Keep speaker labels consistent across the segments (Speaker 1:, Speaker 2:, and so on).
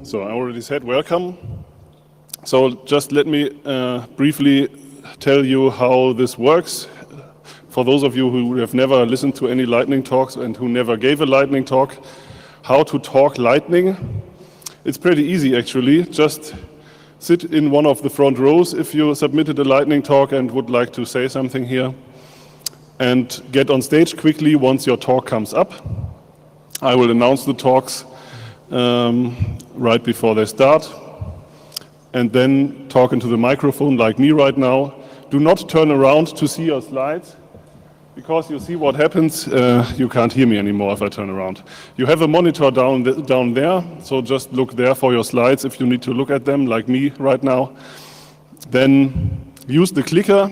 Speaker 1: So I already said welcome. So just let me briefly tell you how this works. For those of you who have never listened to any lightning talks and who never gave a lightning talk, how to talk lightning. It's pretty easy actually. Just sit in one of the front rows if you submitted a lightning talk and would like to say something here, and get on stage quickly once your talk comes up. I will announce the talks right before they start, and then talk into the microphone like me right now. Do not turn around to see your slides, because you see what happens. You can't hear me anymore if I turn around. You have a monitor down there, so just look there for your slides if you need to look at them, like me right now. Then use the clicker,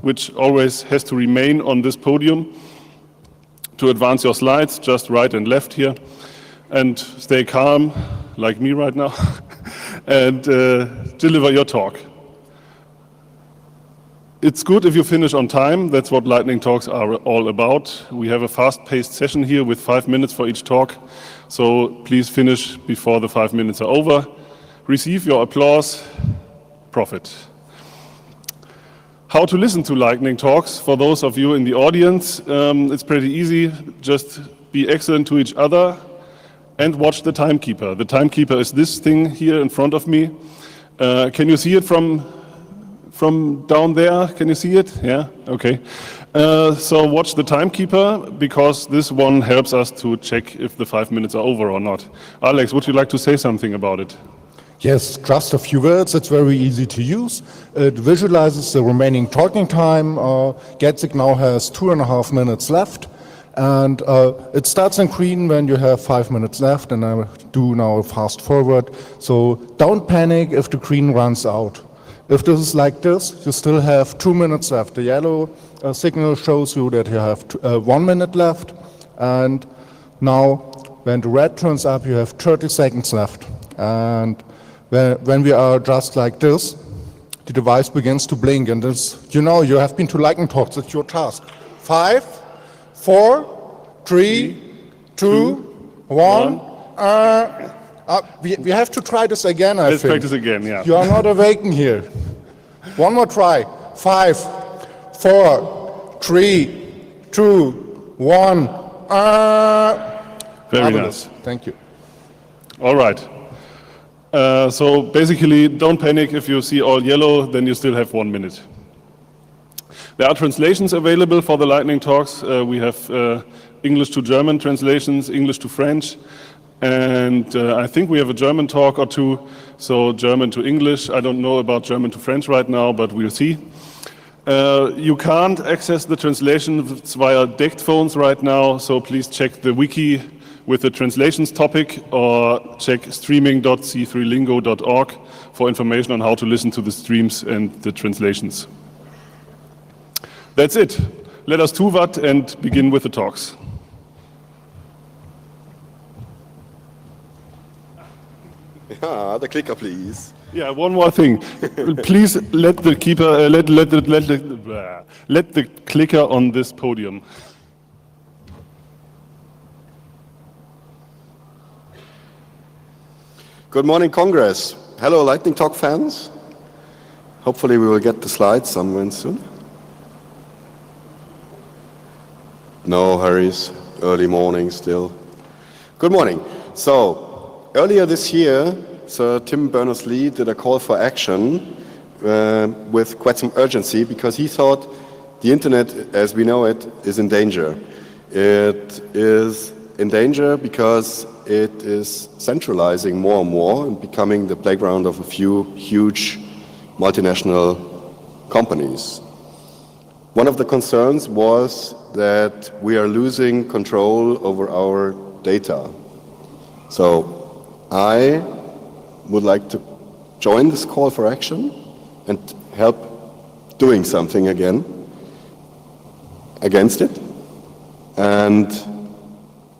Speaker 1: which always has to remain on this podium, to advance your slides, just right and left here. And stay calm, like me right now, and deliver your talk. It's good if you finish on time. That's what lightning talks are all about. We have a fast-paced session here with 5 minutes for each talk, so please finish before the 5 minutes are over. Receive your applause. Profit. How to listen to lightning talks? For those of you in the audience, it's pretty easy. Just be excellent to each other and watch the timekeeper. The timekeeper is this thing here in front of me. Can you see it from down there? Can you see it? Yeah, okay. So watch the timekeeper, because this one helps us to check if the 5 minutes are over or not. Alex, would you like to say something about it?
Speaker 2: Yes, just a few words. It's very easy to use. It visualizes the remaining talking time. Getzig now has 2.5 minutes left. And it starts in green when you have 5 minutes left, and I do now fast forward. So don't panic if the green runs out. If this is like this, you still have 2 minutes left. The yellow signal shows you that you have 1 minute left. And now when the red turns up, you have 30 seconds left. And when we are just like this, the device begins to blink. And this, you have been to lightning talks, it's your task. 5, 4, 3, 2, 1. We have to try this again, I think.
Speaker 1: Let's practice again, yeah.
Speaker 2: You are not awakened here. One more try. 5, 4, 3, 2, 1.
Speaker 1: Very nice.
Speaker 2: Thank you.
Speaker 1: All right. So basically, don't panic if you see all yellow, then you still have 1 minute. There are translations available for the lightning talks. We have English to German translations, English to French, and I think we have a German talk or two, so German to English. I don't know about German to French right now, but we'll see. You can't access the translations via DECT phones right now, so please check the wiki with the translations topic, or check streaming.c3lingo.org for information on how to listen to the streams and the translations. That's it. Let us tun was and begin with the talks.
Speaker 3: Yeah, the clicker, please.
Speaker 1: Yeah, one more thing. Please let the keeper let the clicker on this podium.
Speaker 3: Good morning, Congress. Hello, Lightning Talk fans. Hopefully we will get the slides somewhere soon. No hurries, early morning still. Good morning. So, earlier this year, Sir Tim Berners-Lee did a call for action with quite some urgency, because he thought the internet as we know it is in danger. It is in danger because it is centralizing more and more and becoming the playground of a few huge multinational companies. One of the concerns was that we are losing control over our data. So I would like to join this call for action and help doing something again against it. And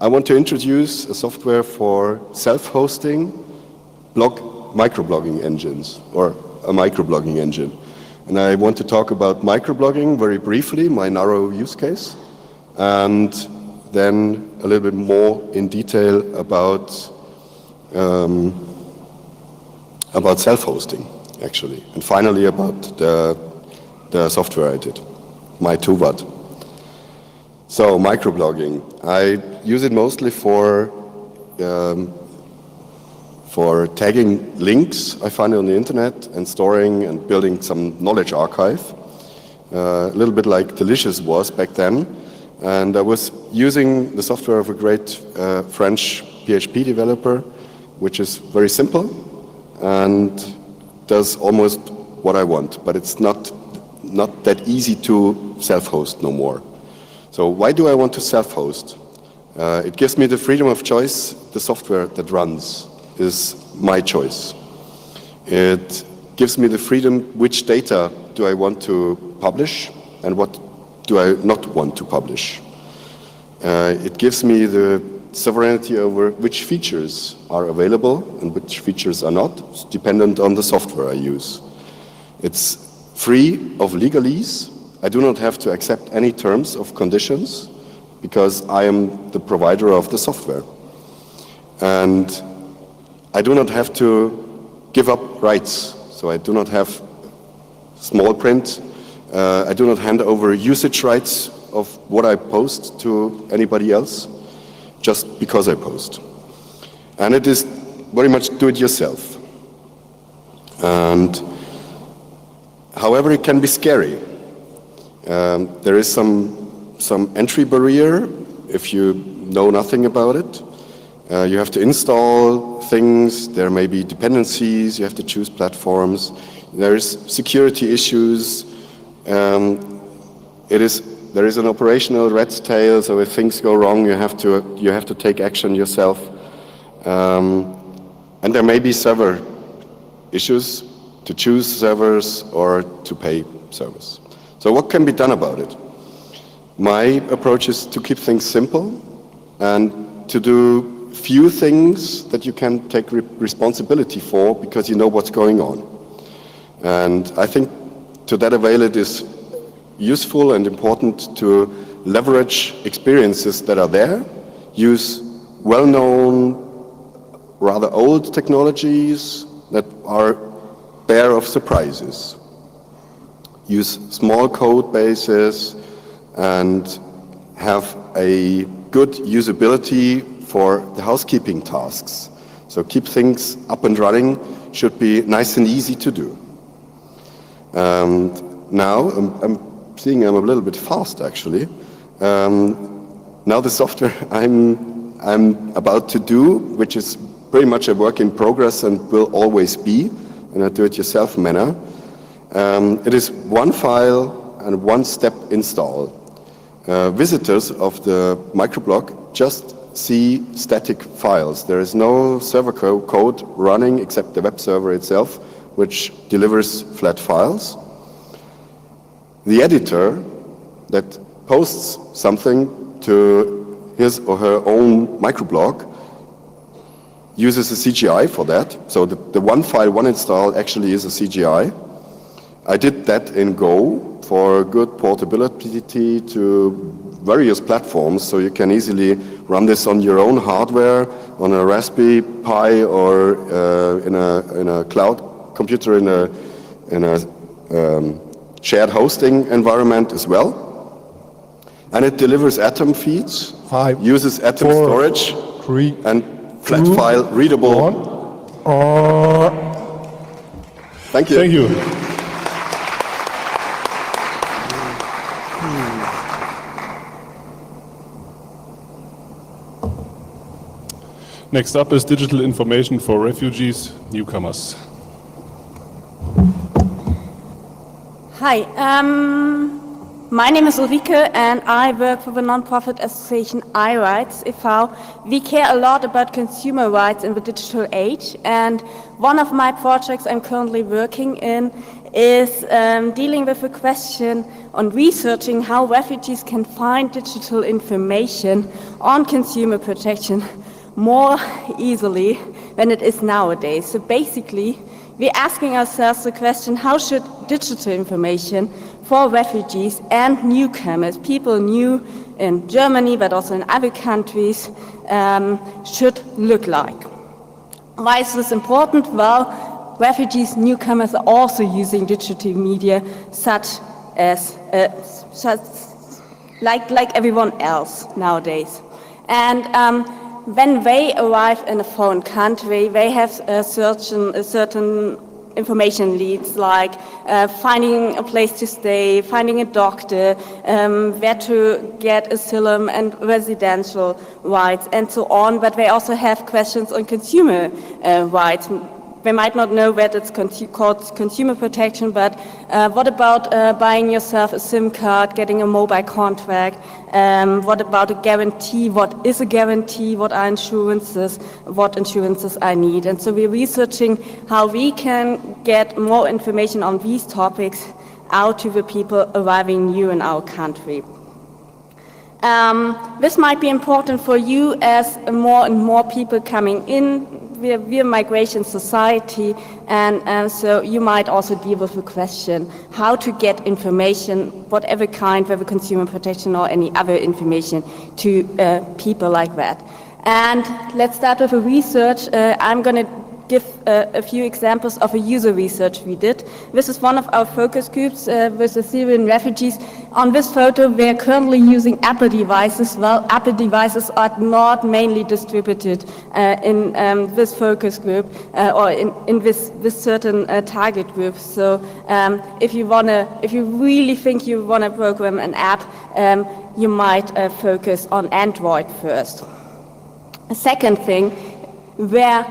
Speaker 3: I want to introduce a software for self-hosting block microblogging engines, or a microblogging engine. And I want to talk about microblogging very briefly, my narrow use case, and then a little bit more in detail about self-hosting, actually, and finally about the software I did, my 2Watt. So microblogging, I use it mostly for tagging links I find on the internet and storing and building some knowledge archive, a little bit like Delicious was back then. And I was using the software of a great French PHP developer, which is very simple and does almost what I want, but it's not that easy to self-host no more. So why do I want to self-host? It gives me the freedom of choice. The software that runs is my choice. It gives me the freedom which data do I want to publish and what do I not want to publish. It gives me the sovereignty over which features are available and which features are not. It's dependent on the software I use. It's free of legalese. I do not have to accept any terms of conditions because I am the provider of the software. And I do not have to give up rights. So I do not have small print. I do not hand over usage rights of what I post to anybody else just because I post. And it is very much do-it-yourself. And however, it can be scary. There is some entry barrier if you know nothing about it. You have to install things, there may be dependencies, you have to choose platforms, there's security issues, there is an operational rat's tail, so if things go wrong you have to take action yourself. And there may be server issues, to choose servers or to pay servers. So what can be done about it? My approach is to keep things simple and to do few things that you can take responsibility for because you know what's going on. And I think to that avail it is useful and important to leverage experiences that are there, use well-known, rather old technologies that are bare of surprises. Use small code bases and have a good usability for the housekeeping tasks. So keep things up and running should be nice and easy to do. Now, I'm seeing I'm a little bit fast actually. Now the software I'm about to do, which is pretty much a work in progress and will always be in a do-it-yourself manner, it is one file and one-step install. Visitors of the microblog just see static files. There is no server code running except the web server itself, which delivers flat files. The editor that posts something to his or her own microblog uses a CGI for that. So the one file, one install actually is a CGI. I did that in Go for good portability to various platforms, so you can easily run this on your own hardware, on a Raspberry Pi, or in a cloud computer in a shared hosting environment as well. And it delivers Atom feeds, uses Atom storage, and flat file readable. Thank you.
Speaker 1: Thank you. Next up is digital information for refugees, newcomers.
Speaker 4: Hi, my name is Ulrike and I work for the non-profit association iRights e.V. We care a lot about consumer rights in the digital age, and one of my projects I'm currently working in is dealing with a question on researching how refugees can find digital information on consumer protection more easily than it is nowadays. So basically, we're asking ourselves the question, how should digital information for refugees and newcomers, people new in Germany but also in other countries, should look like? Why is this important? Well, refugees, newcomers are also using digital media such as like everyone else nowadays. And when they arrive in a foreign country, they have certain information needs, like finding a place to stay, finding a doctor, where to get asylum and residential rights, and so on. But they also have questions on consumer rights. They might not know that it's called consumer protection, but what about buying yourself a SIM card, getting a mobile contract? What about a guarantee? What is a guarantee? What are insurances? What insurances I need? And so we're researching how we can get more information on these topics out to the people arriving new in our country. This might be important for you as more and more people coming in. We're a migration society, and so you might also deal with the question how to get information, whatever kind, whether consumer protection or any other information, to people like that. And let's start with the research. I'm going to give a few examples of a user research we did. This is one of our focus groups with the Syrian refugees. On this photo, we're currently using Apple devices. Well, Apple devices are not mainly distributed in this focus group or in this certain target group. So if you really think you want to program an app, you might focus on Android first. A second thing, where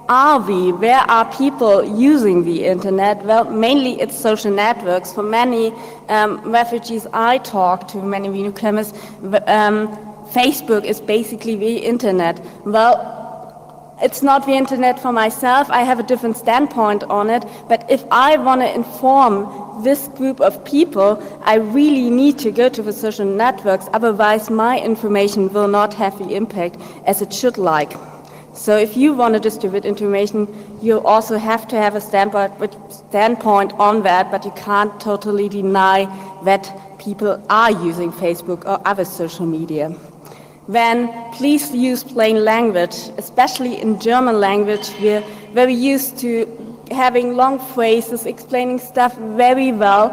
Speaker 4: are people using the internet? Well, mainly it's social networks. For many refugees I talk to, many newcomers, Facebook is basically the internet. Well, it's not the internet for myself. I have a different standpoint on it. But if I want to inform this group of people, I really need to go to the social networks. Otherwise, my information will not have the impact as it should like. So if you want to distribute information, you also have to have a standpoint on that, but you can't totally deny that people are using Facebook or other social media. Then please use plain language, especially in German language. We're very used to having long phrases, explaining stuff very well.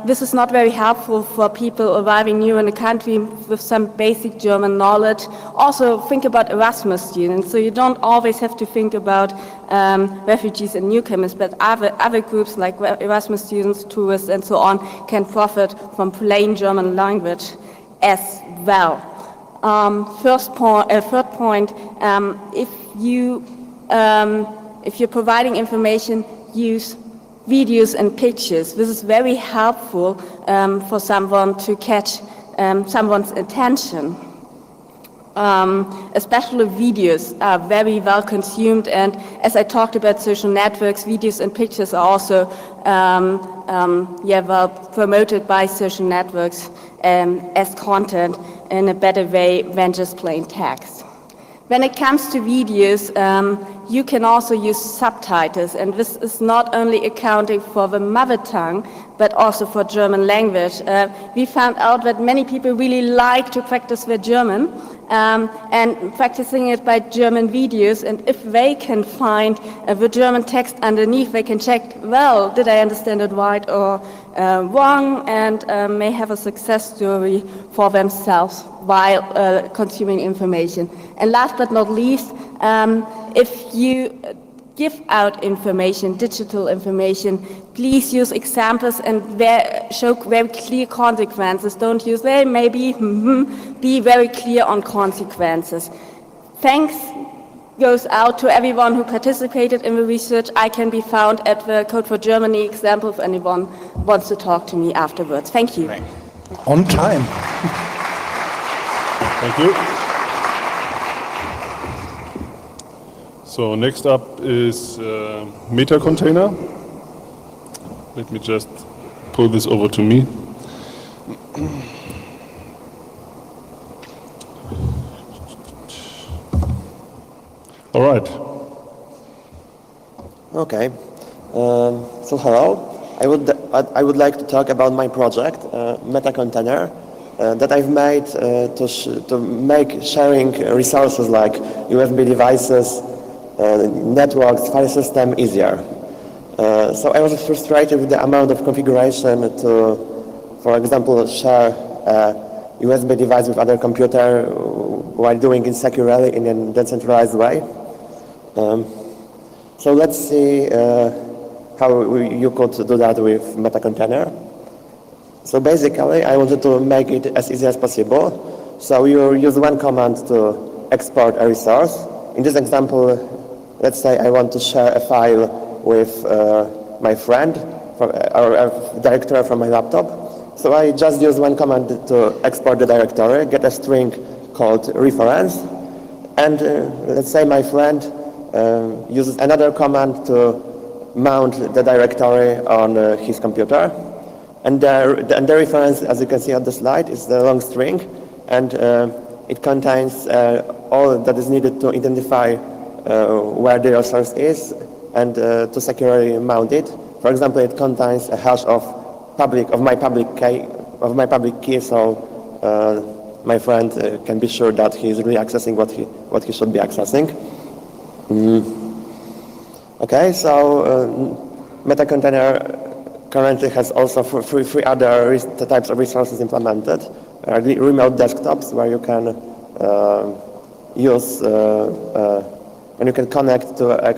Speaker 4: This is not very helpful for people arriving new in the country with some basic German knowledge. Also, think about Erasmus students. So you don't always have to think about refugees and newcomers, but other groups like Erasmus students, tourists, and so on can profit from plain German language as well. Third point, if you're providing information, use videos and pictures. This is very helpful for someone to catch someone's attention. Especially videos are very well consumed, and as I talked about social networks, videos and pictures are also well promoted by social networks as content in a better way than just plain text. When it comes to videos, you can also use subtitles, and this is not only accounting for the mother tongue, but also for German language. We found out that many people really like to practice their German, and practicing it by German videos, and if they can find the German text underneath, they can check, well, did I understand it right or wrong, and may have a success story for themselves while consuming information. And last but not least, if you give out information, digital information, please use examples and show very clear consequences. Don't use, well, maybe, be very clear on consequences. Thanks goes out to everyone who participated in the research. I can be found at the Code for Germany example if anyone wants to talk to me afterwards. Thank you.
Speaker 2: On time.
Speaker 1: Thank you. So next up is meta container. Let me just pull this over to me. All right.
Speaker 5: Okay. So hello. I would like to talk about my project, Meta Container, that I've made to make sharing resources like USB devices, networks, file system easier. So I was frustrated with the amount of configuration to, for example, share a USB device with other computer while doing it securely in a decentralized way. So let's see how you could do that with Meta Container. So basically, I wanted to make it as easy as possible. So you use one command to export a resource. In this example, let's say I want to share a file with my friend or a directory from my laptop. So I just use one command to export the directory, get a string called reference, and let's say my friend uses another command to mount the directory on his computer. And the reference, as you can see on the slide, is the long string, and it contains all that is needed to identify where the resource is and to securely mount it. For example, it contains a hash of my public key, so my friend can be sure that he is really accessing what he should be accessing. Okay, so Meta Container currently has also three other types of resources implemented. Remote desktops, where you can use and you can connect to a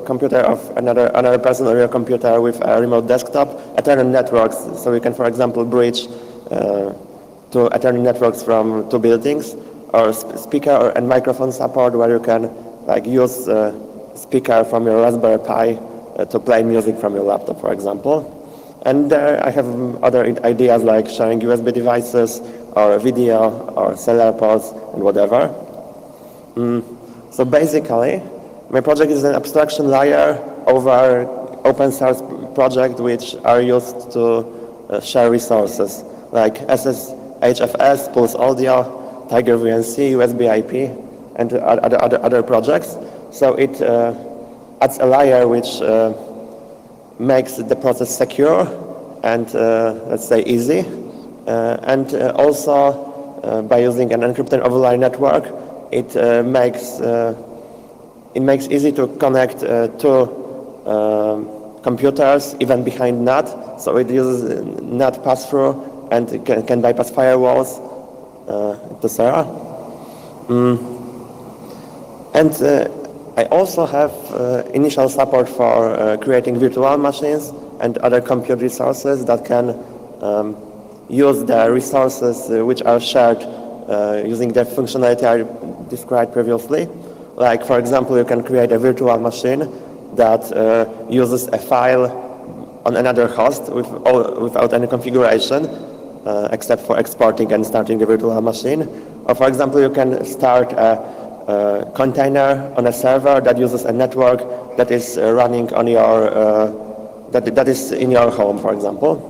Speaker 5: computer of another person or your computer with a remote desktop. Ethernet networks, so you can, for example, bridge to Ethernet networks from two buildings, or speaker and microphone support, where you can use speaker from your Raspberry Pi to play music from your laptop, for example. And I have other ideas like sharing USB devices or video or cellular ports and whatever. So basically, my project is an abstraction layer over open source project which are used to share resources like SSHFS, Pulse Audio, Tiger VNC, USB IP, and other projects. So it adds a layer which makes the process secure and let's say easy, and also by using an encrypted overlay network, it makes easy to connect to computers even behind NAT. So it uses NAT pass-through and can bypass firewalls, etc. And I also have initial support for creating virtual machines and other compute resources that can use the resources which are shared using the functionality I described previously. Like, for example, you can create a virtual machine that uses a file on another host without any configuration, except for exporting and starting the virtual machine. Or, for example, you can start a container on a server that uses a network that is running on your that is in your home, for example.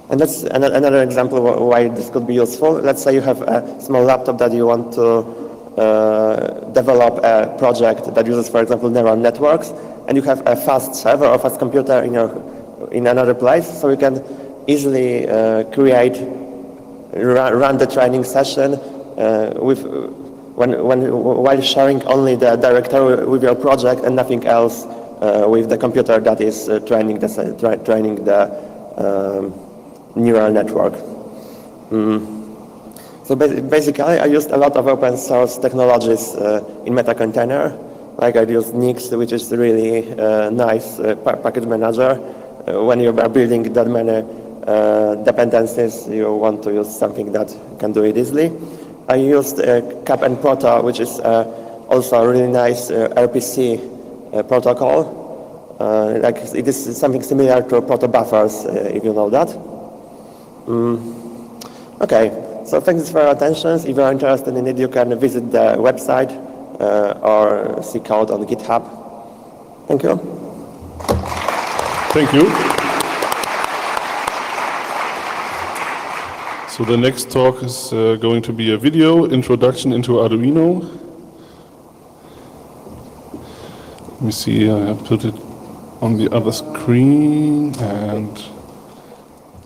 Speaker 5: And that's another example why this could be useful. Let's say you have a small laptop that you want to develop a project that uses, for example, neural networks, and you have a fast server or fast computer in another place, so you can easily run the training session while sharing only the directory with your project and nothing else with the computer that is training the neural network. So basically, I used a lot of open source technologies in Meta Container. Like I used Nix, which is really nice package manager. When you are building that many dependencies, you want to use something that can do it easily. I used Cap and Proto, which is also a really nice RPC protocol. Like it is something similar to proto buffers, if you know that. Okay, so thanks for your attention. If you're interested in it, you can visit the website or see code on GitHub. Thank you.
Speaker 1: Thank you. So the next talk is going to be a video, Introduction into Arduino. Let me see, I have put it on the other screen, and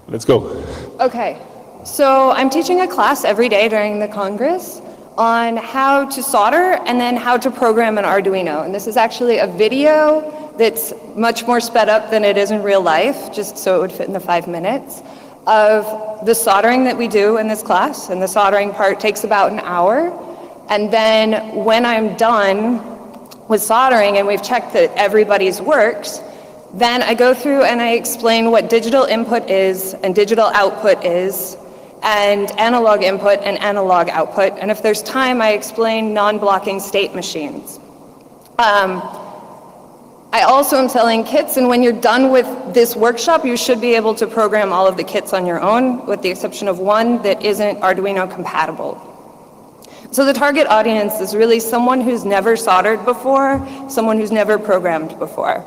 Speaker 1: let's go.
Speaker 6: Okay, so I'm teaching a class every day during the Congress on how to solder and then how to program an Arduino. And this is actually a video that's much more sped up than it is in real life, just so it would fit in the 5 minutes, of the soldering that we do in this class. And the soldering part takes about an hour. And then when I'm done with soldering and we've checked that everybody's works, then I go through and I explain what digital input is and digital output is, and analog input and analog output. And if there's time, I explain non-blocking state machines. I also am selling kits, and when you're done with this workshop, you should be able to program all of the kits on your own, with the exception of one that isn't Arduino compatible. So the target audience is really someone who's never soldered before, someone who's never programmed before.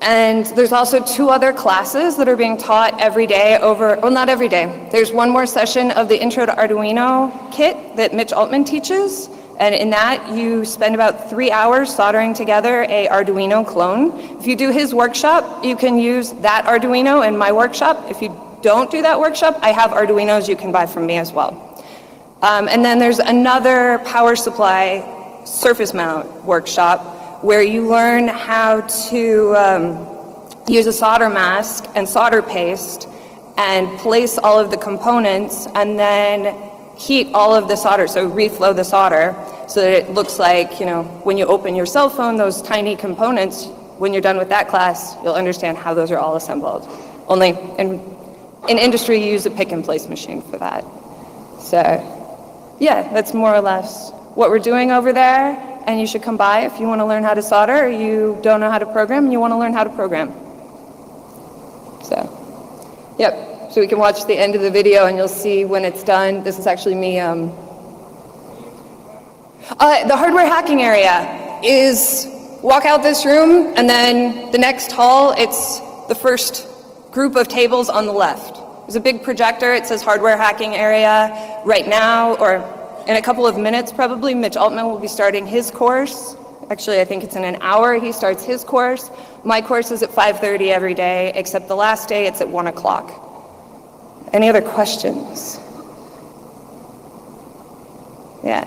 Speaker 6: And there's also 2 other classes that are being taught every day well, not every day. There's one more session of the Intro to Arduino kit that Mitch Altman teaches. And in that, you spend about 3 hours soldering together a Arduino clone. If you do his workshop, you can use that Arduino in my workshop. If you don't do that workshop, I have Arduinos you can buy from me as well. And then there's another power supply surface mount workshop where you learn how to use a solder mask and solder paste and place all of the components and then heat all of the solder, so reflow the solder so that it looks like, you know, when you open your cell phone, those tiny components, when you're done with that class, you'll understand how those are all assembled. Only in industry, you use a pick and place machine for that. So yeah, that's more or less what we're doing over there, and you should come by if you want to learn how to solder, or you don't know how to program, and you want to learn how to program. So, yep, so we can watch the end of the video, and you'll see when it's done. This is actually me. The hardware hacking area is walk out this room, and then the next hall, it's the first group of tables on the left. There's a big projector, it says hardware hacking area. Right now, or in a couple of minutes probably, Mitch Altman will be starting his course. Actually, I think it's in an hour he starts his course. My course is at 5:30 every day, except the last day it's at 1 o'clock. Any other questions? Yeah.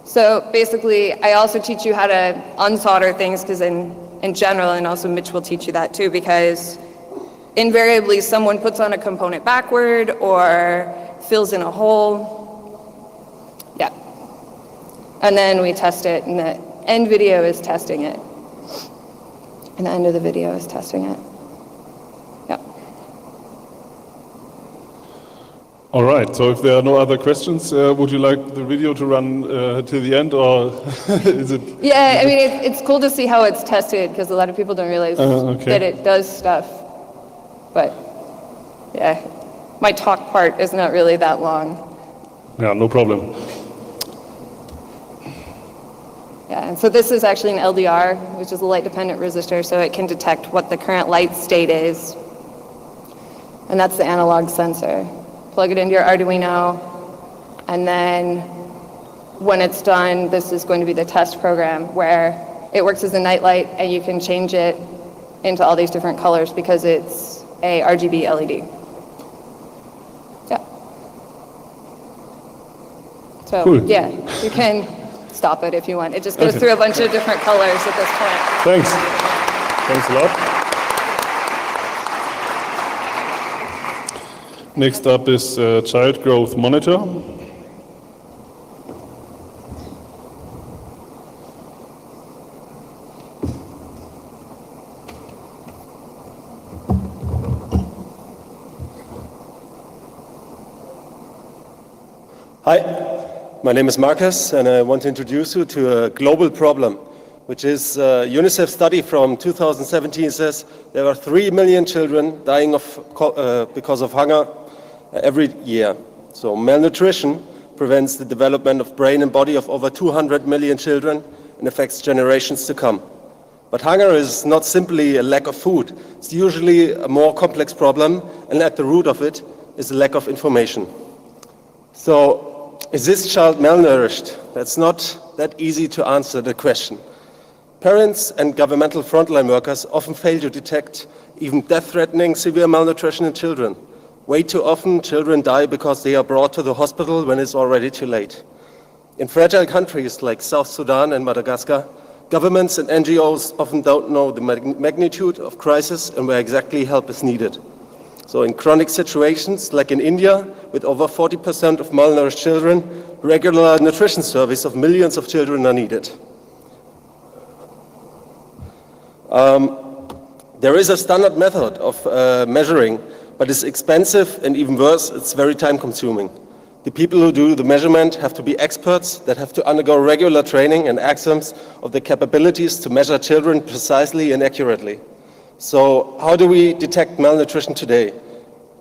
Speaker 6: So basically, I also teach you how to unsolder things, because in general, and also Mitch will teach you that too, because invariably someone puts on a component backward or fills in a hole. Yeah. And then we test it, and the end video is testing it. And the end of the video is testing it. Yeah.
Speaker 1: All right, so if there are no other questions, would you like the video to run till the end, or is it?
Speaker 6: Yeah, I mean, it's cool to see how it's tested, because a lot of people don't realize that it does stuff. But yeah, my talk part is not really that long.
Speaker 1: Yeah, no problem.
Speaker 6: Yeah, and so this is actually an LDR, which is a light-dependent resistor, so it can detect what the current light state is. And that's the analog sensor. Plug it into your Arduino, and then when it's done, this is going to be the test program where it works as a nightlight, and you can change it into all these different colors because it's a RGB LED. Yeah. So, cool. Yeah, you can stop it if you want. It just goes through a bunch of different colors at this point.
Speaker 1: Thanks. Thanks a lot. Next up is child growth monitor.
Speaker 7: Hi, my name is Marcus, and I want to introduce you to a global problem, which is a UNICEF study from 2017 says there are 3 million children dying because of hunger every year. So malnutrition prevents the development of brain and body of over 200 million children and affects generations to come. But hunger is not simply a lack of food. It's usually a more complex problem, and at the root of it is a lack of information. So, is this child malnourished? That's not that easy to answer the question. Parents and governmental frontline workers often fail to detect even death-threatening severe malnutrition in children. Way too often, children die because they are brought to the hospital when it's already too late. In fragile countries like South Sudan and Madagascar, governments and NGOs often don't know the magnitude of crisis and where exactly help is needed. So in chronic situations, like in India, with over 40% of malnourished children, regular nutrition service of millions of children are needed. There is a standard method of measuring, but it's expensive, and even worse, it's very time-consuming. The people who do the measurement have to be experts that have to undergo regular training and exams of the capabilities to measure children precisely and accurately. So how do we detect malnutrition today?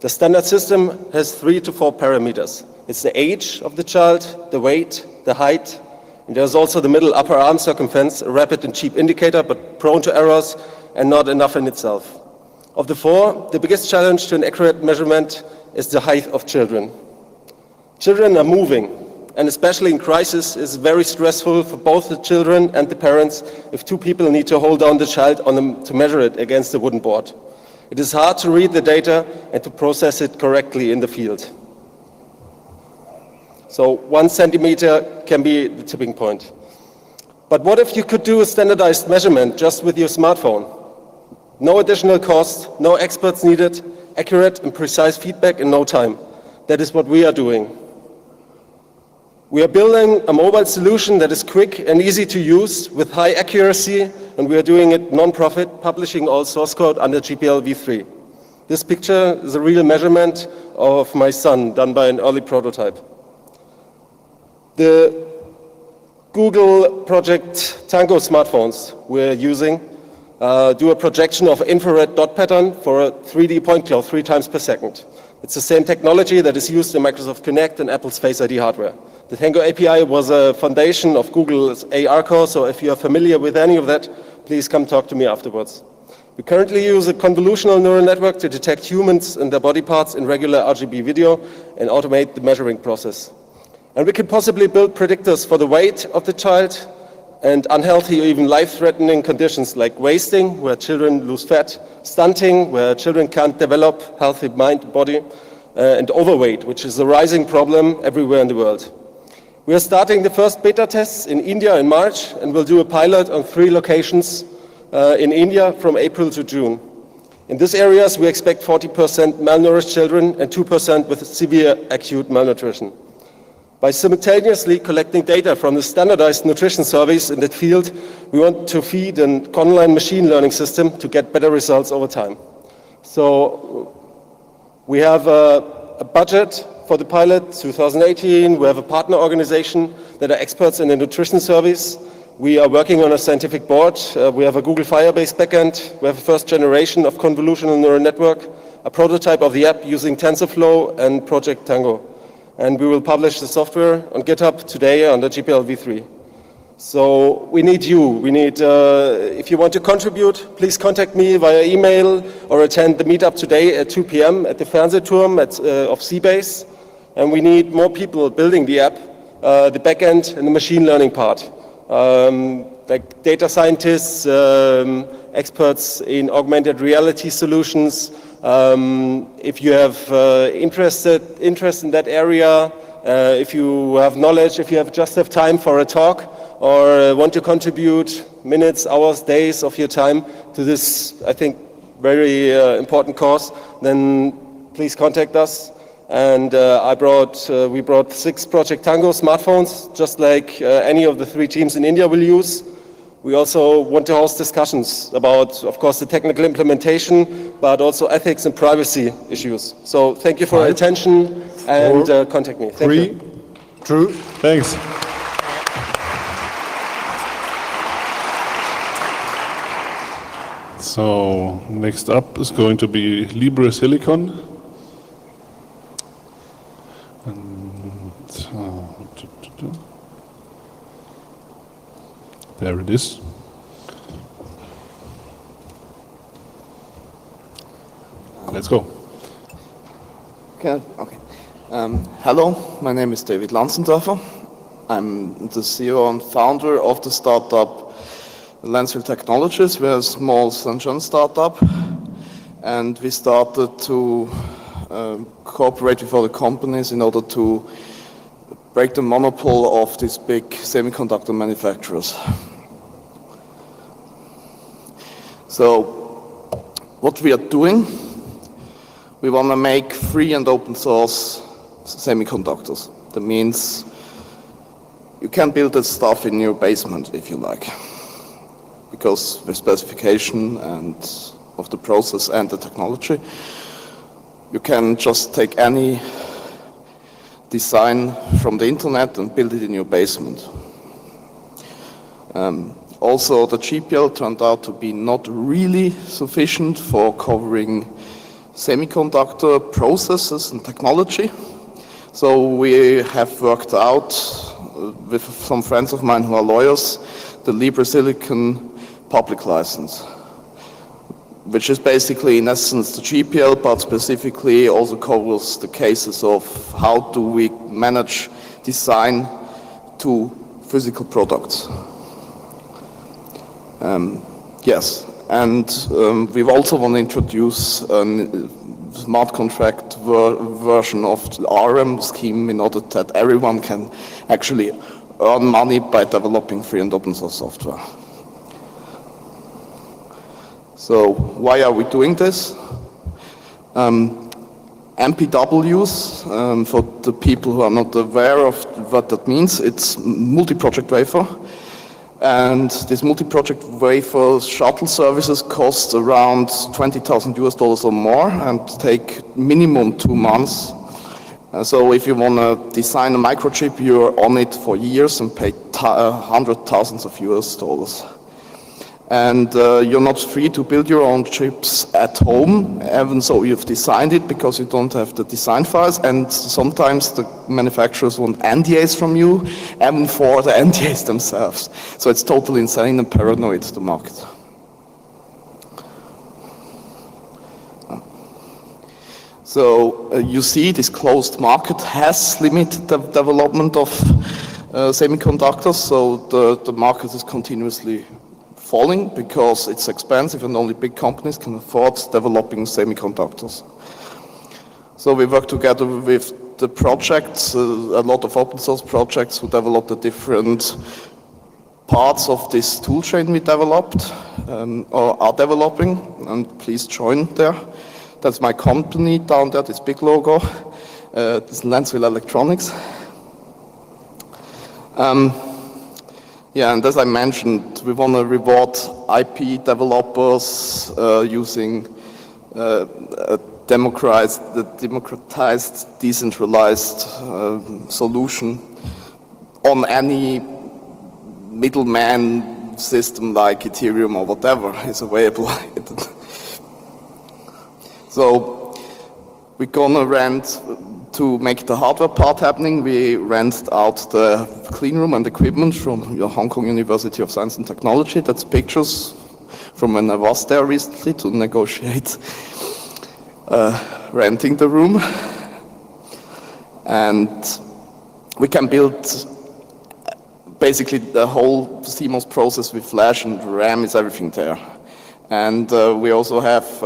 Speaker 7: The standard system has 3 to 4 parameters. It's the age of the child, the weight, the height, and there's also the middle upper arm circumference, a rapid and cheap indicator, but prone to errors and not enough in itself. Of the 4, the biggest challenge to an accurate measurement is the height of children. Children are moving, and especially in crisis, it's very stressful for both the children and the parents if 2 people need to hold down the child to measure it against the wooden board. It is hard to read the data and to process it correctly in the field. So 1 centimeter can be the tipping point. But what if you could do a standardized measurement just with your smartphone? No additional cost, no experts needed, accurate and precise feedback in no time. That is what we are doing. We are building a mobile solution that is quick and easy to use with high accuracy, and we are doing it non-profit, publishing all source code under GPL v3. This picture is a real measurement of my son done by an early prototype. The Google Project Tango smartphones we're using do a projection of infrared dot pattern for a 3D point cloud 3 times per second. It's the same technology that is used in Microsoft Kinect and Apple's Face ID hardware. The Tango API was a foundation of Google's AR core, so if you are familiar with any of that, please come talk to me afterwards. We currently use a convolutional neural network to detect humans and their body parts in regular RGB video and automate the measuring process. And we could possibly build predictors for the weight of the child and unhealthy or even life-threatening conditions like wasting, where children lose fat, stunting, where children can't develop healthy mind, body, and overweight, which is a rising problem everywhere in the world. We are starting the first beta tests in India in March, and we'll do a pilot on 3 locations in India from April to June. In these areas, we expect 40% malnourished children and 2% with severe acute malnutrition. By simultaneously collecting data from the standardized nutrition surveys in that field, we want to feed an online machine learning system to get better results over time. So we have a budget for the pilot, 2018. We have a partner organization that are experts in the nutrition surveys. We are working on a scientific board. We have a Google Firebase backend. We have a first generation of convolutional neural network, a prototype of the app using TensorFlow and Project Tango. And we will publish the software on GitHub today under GPL v3. So we need you. We need, if you want to contribute, please contact me via email or attend the meetup today at 2 p.m. at the Fernsehturm of Seabase. And we need more people building the app, the backend and the machine learning part. Like data scientists, experts in augmented reality solutions. If you have interest in that area, if you have knowledge, if you just have time for a talk or want to contribute minutes, hours, days of your time to this, I think, very important cause, then please contact us. And we brought 6 Project Tango smartphones, just like any of the 3 teams in India will use. We also want to host discussions about, of course, the technical implementation, but also ethics and privacy issues. So thank you for your attention, and contact me. Thank you.
Speaker 2: 3, 2.
Speaker 1: Thanks. So next up is going to be Libre Silicon. There it is. Let's go.
Speaker 8: Okay. Hello, my name is David Lanzendorfer. I'm the CEO and founder of the startup Lansville Technologies. We're a small Shenzhen startup, and we started to cooperate with other companies in order to break the monopoly of these big semiconductor manufacturers. So what we are doing, we want to make free and open source semiconductors. That means you can build this stuff in your basement if you like, because the specification and of the process and the technology, you can just take any design from the internet and build it in your basement. Also, the GPL turned out to be not really sufficient for covering semiconductor processes and technology. So we have worked out with some friends of mine who are lawyers, the Libre Silicon public license, which is basically in essence the GPL, but specifically also covers the cases of how do we manage design to physical products. Yes, and we also want to introduce a smart contract version of the RM scheme in order that everyone can actually earn money by developing free and open source software. So why are we doing this? MPWs, for the people who are not aware of what that means, it's multi-project wafer. And this multi-project wafer shuttle services cost around $20,000 or more and take minimum 2 months. So if you want to design a microchip, you're on it for years and pay hundreds of thousands of US. And you're not free to build your own chips at home, even though you've designed it, because you don't have the design files. And sometimes the manufacturers want NDAs from you, even for the NDAs themselves. So it's totally insane and paranoid, the market. So you see this closed market has limited the development of semiconductors, so the market is continuously falling because it's expensive and only big companies can afford developing semiconductors. So we work together with the projects, a lot of open source projects who develop the different parts of this tool chain we developed or are developing, and please join there. That's my company down there, this big logo. This is Lansville Electronics. Yeah, and as I mentioned, we want to reward IP developers using a democratized, decentralized solution on any middleman system like Ethereum or whatever is available. So we're gonna rent, to make the hardware part happening, we rented out the clean room and equipment from the Hong Kong University of Science and Technology. That's pictures from when I was there recently to negotiate renting the room. And we can build basically the whole CMOS process with flash and RAM, is everything there. And we also have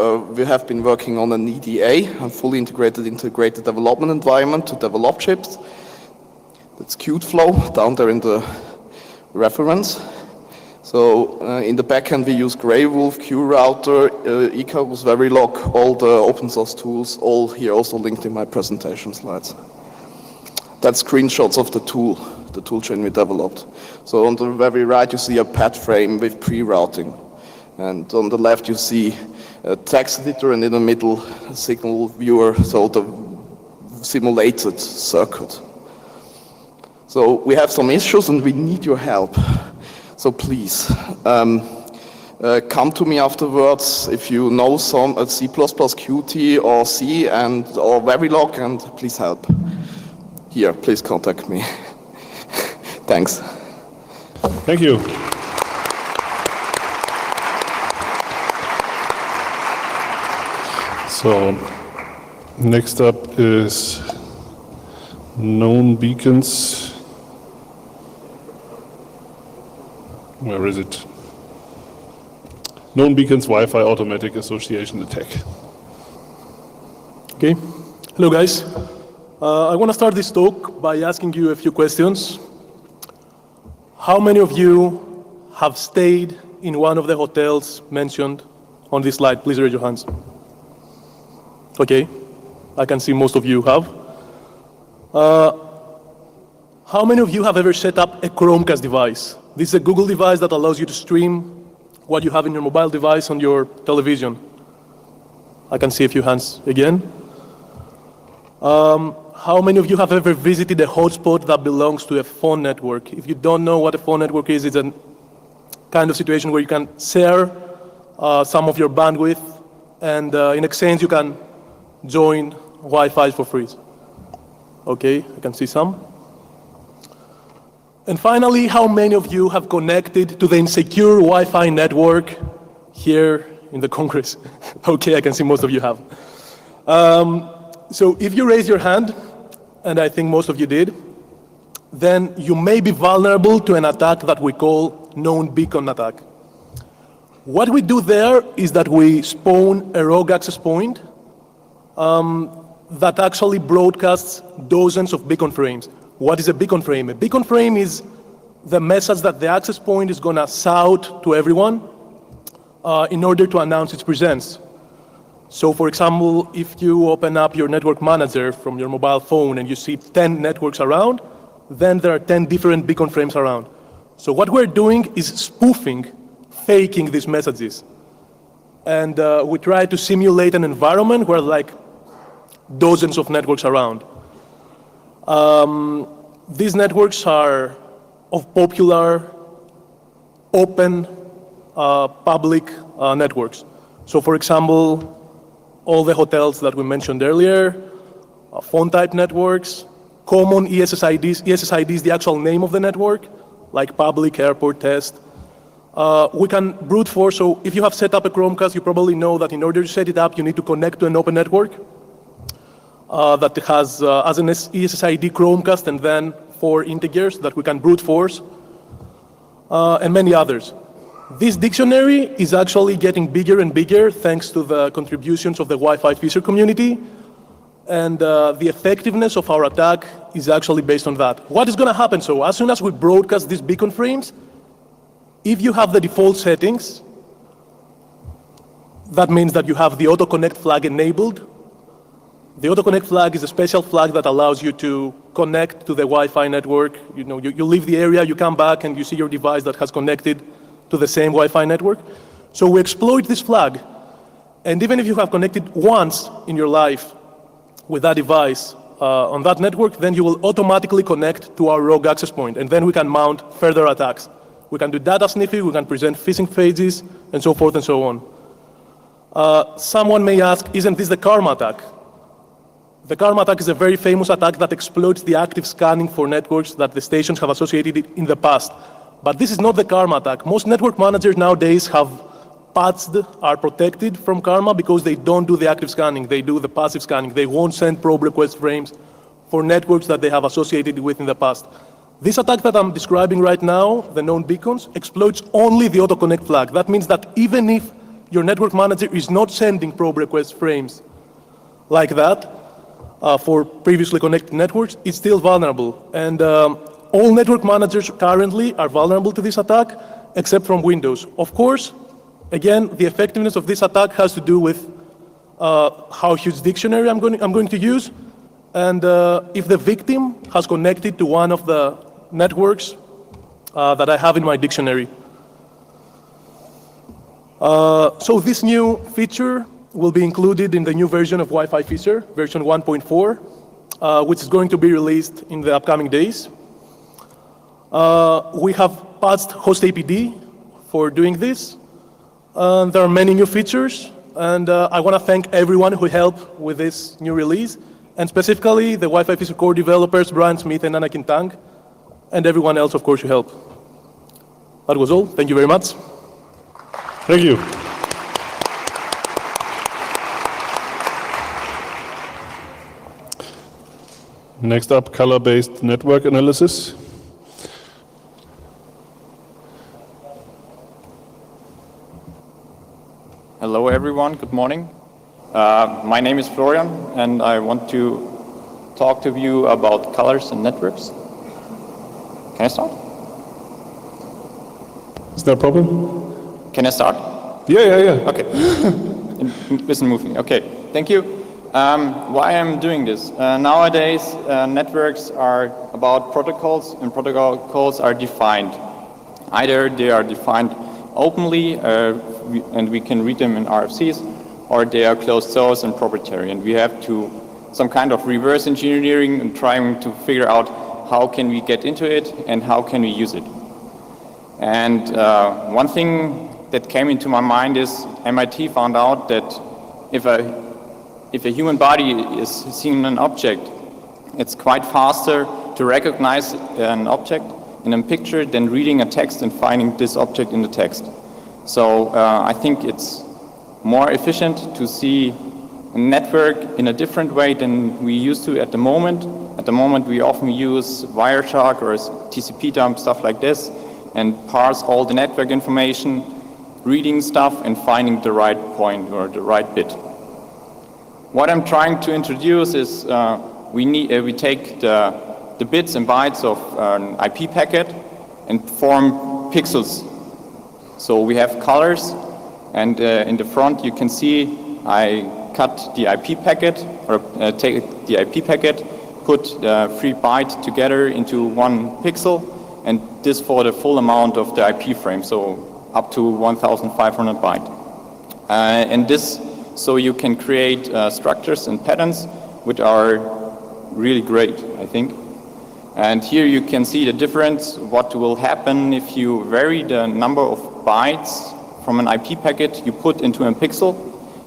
Speaker 8: been working on an EDA, a fully integrated development environment to develop chips. That's Qtflow down there in the reference. So in the backend we use Greywolf, QRouter, Icarus, Verilog, all the open source tools, all here also linked in my presentation slides. That's screenshots of the tool chain we developed. So on the very right you see a pad frame with pre-routing. And on the left you see a text editor, and in the middle a signal viewer, so the simulated circuit. So we have some issues and we need your help. So please, come to me afterwards if you know some C++, Qt or C or Verilog, and please help. Here, please contact me. Thanks.
Speaker 1: Thank you. So, next up is known beacons. Where is it? known beacons Wi-Fi automatic association attack.
Speaker 9: Okay. Hello, guys. I want to start this talk by asking you a few questions. How many of you have stayed in one of the hotels mentioned on this slide? Please raise your hands. Okay. I can see most of you have. How many of you have ever set up a Chromecast device? This is a Google device that allows you to stream what you have in your mobile device on your television. I can see a few hands again. How many of you have ever visited a hotspot that belongs to a phone network? If you don't know what a phone network is, it's a kind of situation where you can share some of your bandwidth, and in exchange you can join Wi-Fi for free. Okay, I can see some. And finally, how many of you have connected to the insecure Wi-Fi network here in the Congress? Okay, I can see most of you have. So if you raise your hand, and I think most of you did, then you may be vulnerable to an attack that we call known beacon attack. What we do there is that we spawn a rogue access point that actually broadcasts dozens of beacon frames. What is a beacon frame? A beacon frame is the message that the access point is going to shout to everyone in order to announce its presence. So for example, if you open up your network manager from your mobile phone and you see 10 networks around, then there are 10 different beacon frames around. So what we're doing is spoofing, faking these messages. And we try to simulate an environment where like dozens of networks around. These networks are of popular, open, public networks. So for example, all the hotels that we mentioned earlier, phone-type networks, common ESSIDs. ESSID is the actual name of the network, like public, airport, test. We can brute force, so if you have set up a Chromecast, you probably know that in order to set it up, you need to connect to an open network that has as an ESSID Chromecast and then 4 integers that we can brute force, and many others. This dictionary is actually getting bigger and bigger thanks to the contributions of the Wi-Fi Fisher community, and the effectiveness of our attack is actually based on that. What is going to happen? So as soon as we broadcast these beacon frames, if you have the default settings, that means that you have the auto-connect flag enabled. The auto-connect flag is a special flag that allows you to connect to the Wi-Fi network. You know, you leave the area, you come back, and you see your device that has connected to the same Wi-Fi network. So we exploit this flag. And even if you have connected once in your life with that device on that network, then you will automatically connect to our rogue access point. And then we can mount further attacks. We can do data sniffing, we can present phishing pages, and so forth and so on. Someone may ask, isn't this the karma attack? The karma attack is a very famous attack that exploits the active scanning for networks that the stations have associated in the past. But this is not the karma attack. Most network managers nowadays have patched, are protected from karma because they don't do the active scanning, they do the passive scanning. They won't send probe request frames for networks that they have associated with in the past. This attack that I'm describing right now, the known beacons, exploits only the auto-connect flag. That means that even if your network manager is not sending probe request frames like that for previously connected networks, it's still vulnerable. And all network managers currently are vulnerable to this attack, except from Windows. Of course, again, the effectiveness of this attack has to do with how huge dictionary I'm going to use, and if the victim has connected to one of the networks that I have in my dictionary. So this new feature will be included in the new version of Wi-Fi Fisher, version 1.4, which is going to be released in the upcoming days. We have patched host APD for doing this. There are many new features, and I want to thank everyone who helped with this new release, and specifically the Wi-Fi Fisher core developers, Brian Smith and Anakin Tang, and everyone else, of course, who helped. That was all. Thank you very much.
Speaker 1: Thank you. Next up, color-based network analysis.
Speaker 10: Hello everyone, good morning. My name is Florian and I want to talk to you about colors and networks. Can I start?
Speaker 1: Is there a problem?
Speaker 10: Can I start?
Speaker 1: Yeah.
Speaker 10: Okay. Listen, moving. Okay, thank you. Why I'm doing this? Nowadays, networks are about protocols, and protocols are defined. Either they are defined openly, and we can read them in RFCs, or they are closed source and proprietary, and we have to some kind of reverse engineering and trying to figure out how can we get into it and how can we use it. And one thing that came into my mind is MIT found out that if a human body is seeing an object, it's quite faster to recognize an object in a picture than reading a text and finding this object in the text. So I think it's more efficient to see a network in a different way than we used to at the moment. At the moment we often use Wireshark or TCP dump, stuff like this, and parse all the network information, reading stuff and finding the right point or the right bit. What I'm trying to introduce is we take the bits and bytes of an IP packet and form pixels. So we have colors, and in the front you can see I cut the IP packet, or take the IP packet, put 3 bytes together into 1 pixel, and this for the full amount of the IP frame, so up to 1,500 bytes. And this, so you can create structures and patterns which are really great, I think. And here you can see the difference, what will happen if you vary the number of bytes from an IP packet you put into a pixel.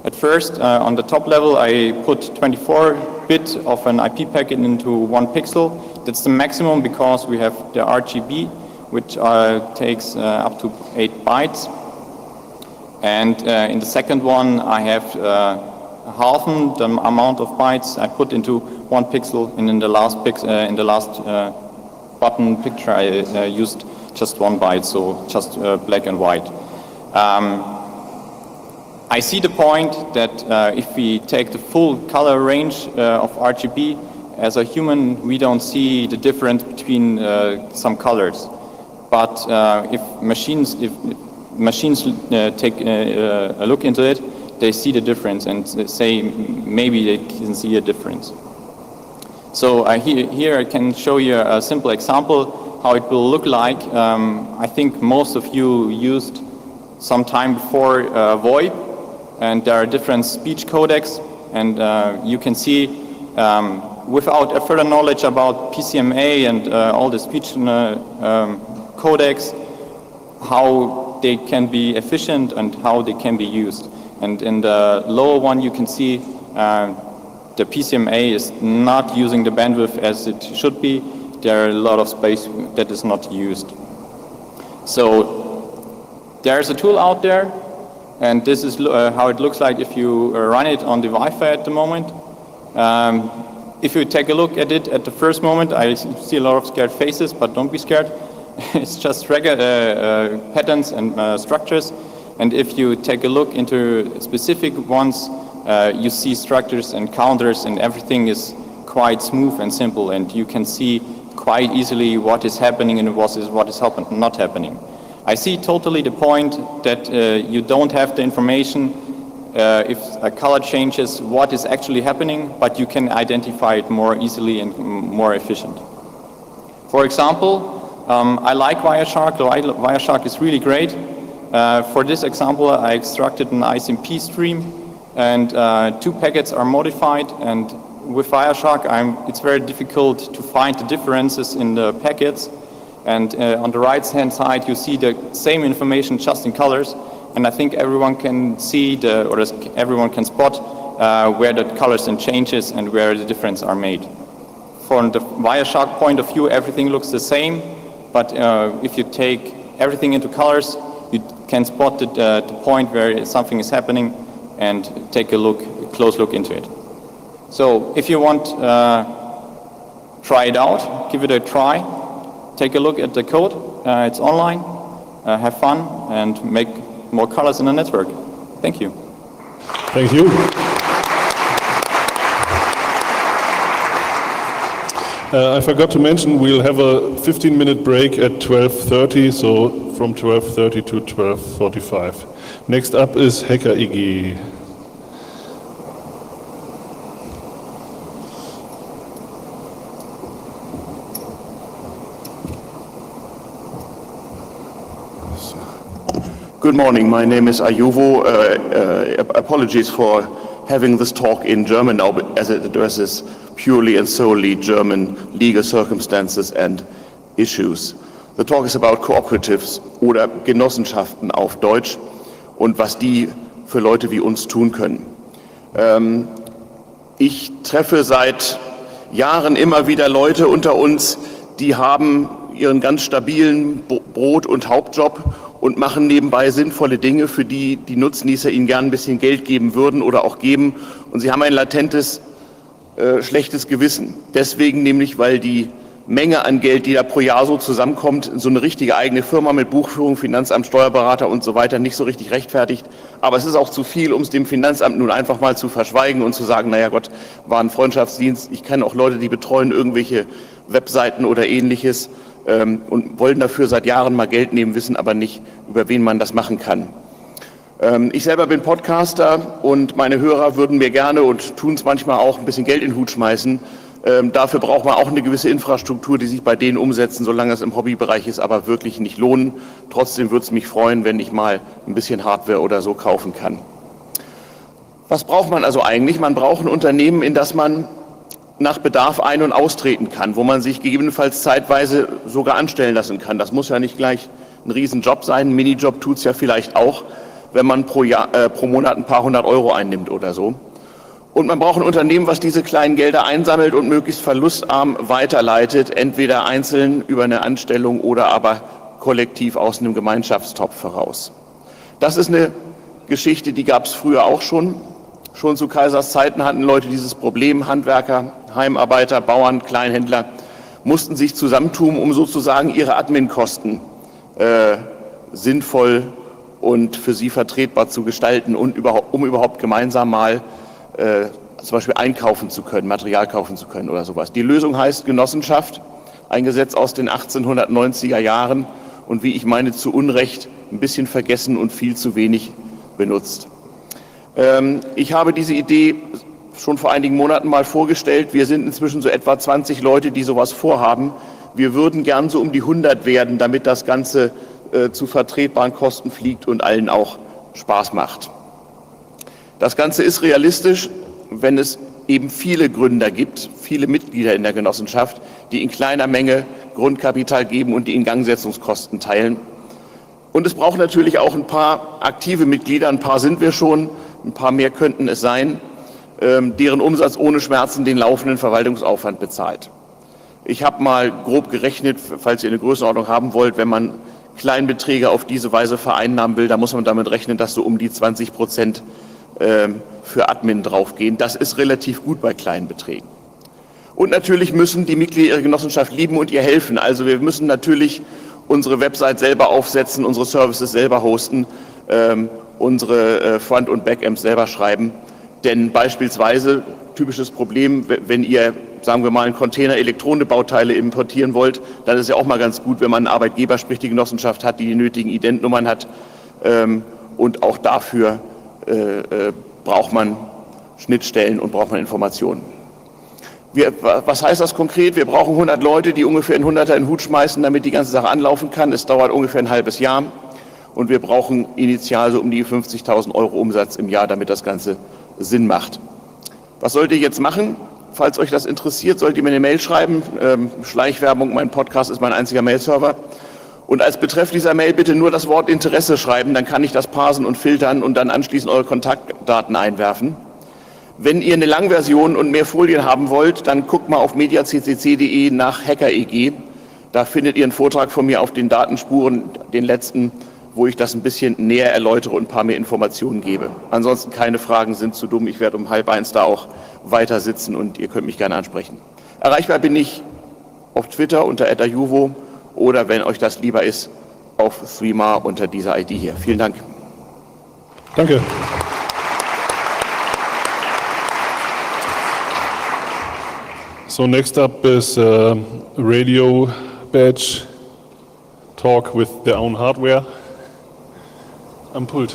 Speaker 10: At first, on the top level, I put 24 bits of an IP packet into 1 pixel. That's the maximum because we have the RGB, which takes up to 8 bytes. And in the second one, I have half the amount of bytes I put into 1 pixel, and in the last button picture I used just 1 byte, so just black and white. I see the point that if we take the full color range of RGB, as a human we don't see the difference between some colors. But if machines take a look into it, they see the difference and say maybe they can see a difference. So here I can show you a simple example how it will look like. I think most of you used some time before VoIP, and there are different speech codecs, and you can see without a further knowledge about PCMA and all the speech codecs, how they can be efficient and how they can be used. And in the lower one you can see the PCMA is not using the bandwidth as it should be. There are a lot of space that is not used. So there's a tool out there, and this is how it looks like if you run it on the Wi-Fi at the moment. If you take a look at it at the first moment, I see a lot of scared faces, but don't be scared. It's just regular patterns and structures. And if you take a look into specific ones, you see structures and counters, and everything is quite smooth and simple, and you can see quite easily what is happening and what is not happening. I see totally the point that you don't have the information if a color changes what is actually happening, but you can identify it more easily and more efficient. For example, I like Wireshark. Wireshark is really great. For this example, I extracted an ICMP stream, and 2 packets are modified, and with Wireshark it's very difficult to find the differences in the packets. And on the right hand side you see the same information just in colors, and I think everyone can see everyone can spot where the colors and changes and where the differences are made. From the Wireshark point of view, everything looks the same, but if you take everything into colors, you can spot the point where something is happening and take a close look into it. So if you want, try it out, give it a try, take a look at the code, it's online, have fun and make more colors in the network. Thank you.
Speaker 1: Thank you. I forgot to mention we'll have a 15-minute break at 12:30, so from 12:30 to 12:45. Next up is HackerEG.
Speaker 11: Good morning. My name is Ayuvo. Apologies for having this talk in German now, as it addresses purely and solely German legal circumstances and issues. The talk is about cooperatives oder Genossenschaften auf Deutsch und was die für Leute wie uns tun können. Ich treffe seit Jahren immer wieder Leute unter uns, die haben ihren ganz stabilen Brot- und Hauptjob und machen nebenbei sinnvolle Dinge, für die die Nutznießer ihnen gern ein bisschen Geld geben würden oder auch geben. Und sie haben ein latentes, schlechtes Gewissen. Deswegen nämlich, weil die Menge an Geld, die da pro Jahr so zusammenkommt, so eine richtige eigene Firma mit Buchführung, Finanzamt, Steuerberater und so weiter nicht so richtig rechtfertigt. Aber es ist auch zu viel, um es dem Finanzamt nun einfach mal zu verschweigen und zu sagen, naja Gott, war ein Freundschaftsdienst. Ich kenne auch Leute, die betreuen irgendwelche Webseiten oder ähnliches. Und wollen dafür seit Jahren mal Geld nehmen, wissen aber nicht, über wen man das machen kann. Ich selber bin Podcaster und meine Hörer würden mir gerne und tun es manchmal auch ein bisschen Geld in den Hut schmeißen. Dafür braucht man auch eine gewisse Infrastruktur, die sich bei denen umsetzen, solange es im Hobbybereich ist, aber wirklich nicht lohnen. Trotzdem würde es mich freuen, wenn ich mal ein bisschen Hardware oder so kaufen kann. Was braucht man also eigentlich? Man braucht ein Unternehmen, in das man nach Bedarf ein- und austreten kann, wo man sich gegebenenfalls zeitweise sogar anstellen lassen kann. Das muss ja nicht gleich ein Riesenjob sein. Ein Minijob tut es ja vielleicht auch, wenn man pro Monat ein paar 100 Euro einnimmt oder so. Und man braucht ein Unternehmen, was diese kleinen Gelder einsammelt und möglichst verlustarm weiterleitet, entweder einzeln über eine Anstellung oder aber kollektiv aus einem Gemeinschaftstopf heraus. Das ist eine Geschichte, die gab es früher auch schon. Schon zu Kaisers Zeiten hatten Leute dieses Problem. Handwerker, Heimarbeiter, Bauern, Kleinhändler mussten sich zusammentun, um sozusagen ihre Adminkosten sinnvoll und für sie vertretbar zu gestalten und um überhaupt gemeinsam mal zum Beispiel einkaufen zu können, Material kaufen zu können oder sowas. Die Lösung heißt Genossenschaft, ein Gesetz aus den 1890er Jahren und wie ich meine zu Unrecht ein bisschen vergessen und viel zu wenig benutzt. Ich habe diese Idee schon vor einigen Monaten mal vorgestellt. Wir sind inzwischen so etwa 20 Leute, die sowas vorhaben. Wir würden gern so um die 100 werden, damit das Ganze zu vertretbaren Kosten fliegt und allen auch Spaß macht. Das Ganze ist realistisch, wenn es eben viele Gründer gibt, viele Mitglieder in der Genossenschaft, die in kleiner Menge Grundkapital geben und die Ingangsetzungskosten teilen. Und es braucht natürlich auch ein paar aktive Mitglieder, ein paar sind wir schon, ein paar mehr könnten es sein, deren Umsatz ohne Schmerzen den laufenden Verwaltungsaufwand bezahlt. Ich habe mal grob gerechnet, falls ihr eine Größenordnung haben wollt, wenn man Kleinbeträge auf diese Weise vereinnahmen will, dann muss man damit rechnen, dass so um die 20% für Admin draufgehen. Das ist relativ gut bei kleinen Beträgen. Und natürlich müssen die Mitglieder ihre Genossenschaft lieben und ihr helfen. Also wir müssen natürlich unsere Website selber aufsetzen, unsere Services selber hosten, unsere Front- und Backends selber schreiben. Denn beispielsweise, typisches Problem, wenn ihr, sagen wir mal, einen Container Elektronenbauteile importieren wollt, dann ist es ja auch mal ganz gut, wenn man einen Arbeitgeber, sprich die Genossenschaft hat, die die nötigen Identnummern hat. Und auch dafür braucht man Schnittstellen und braucht man Informationen. Was heißt das konkret? Wir brauchen 100 Leute, die ungefähr einen Hunderter in den Hut schmeißen, damit die ganze Sache anlaufen kann. Es dauert ungefähr ein halbes Jahr. Und wir brauchen initial so um die 50.000 Euro Umsatz im Jahr, damit das Ganze Sinn macht. Was sollt ihr jetzt machen? Falls euch das interessiert, sollt ihr mir eine Mail schreiben. Schleichwerbung, mein Podcast ist mein einziger Mailserver. Und als Betreff dieser Mail bitte nur das Wort Interesse schreiben, dann kann ich das parsen und filtern und dann anschließend eure Kontaktdaten einwerfen. Wenn ihr eine Langversion und mehr Folien haben wollt, dann guckt mal auf mediaccc.de nach HackerEG. Da findet ihr einen Vortrag von mir auf den Datenspuren, den letzten, wo ich das ein bisschen näher erläutere und ein paar mehr Informationen gebe. Ansonsten keine Fragen, sind zu dumm. Ich werde um 12:30 da auch weiter sitzen und ihr könnt mich gerne ansprechen. Erreichbar bin ich auf Twitter unter @ayuvo oder wenn euch das lieber ist, auf Threema unter dieser ID hier. Vielen Dank.
Speaker 1: Danke. So next up is radio badge talk with their own hardware. I'm pulled.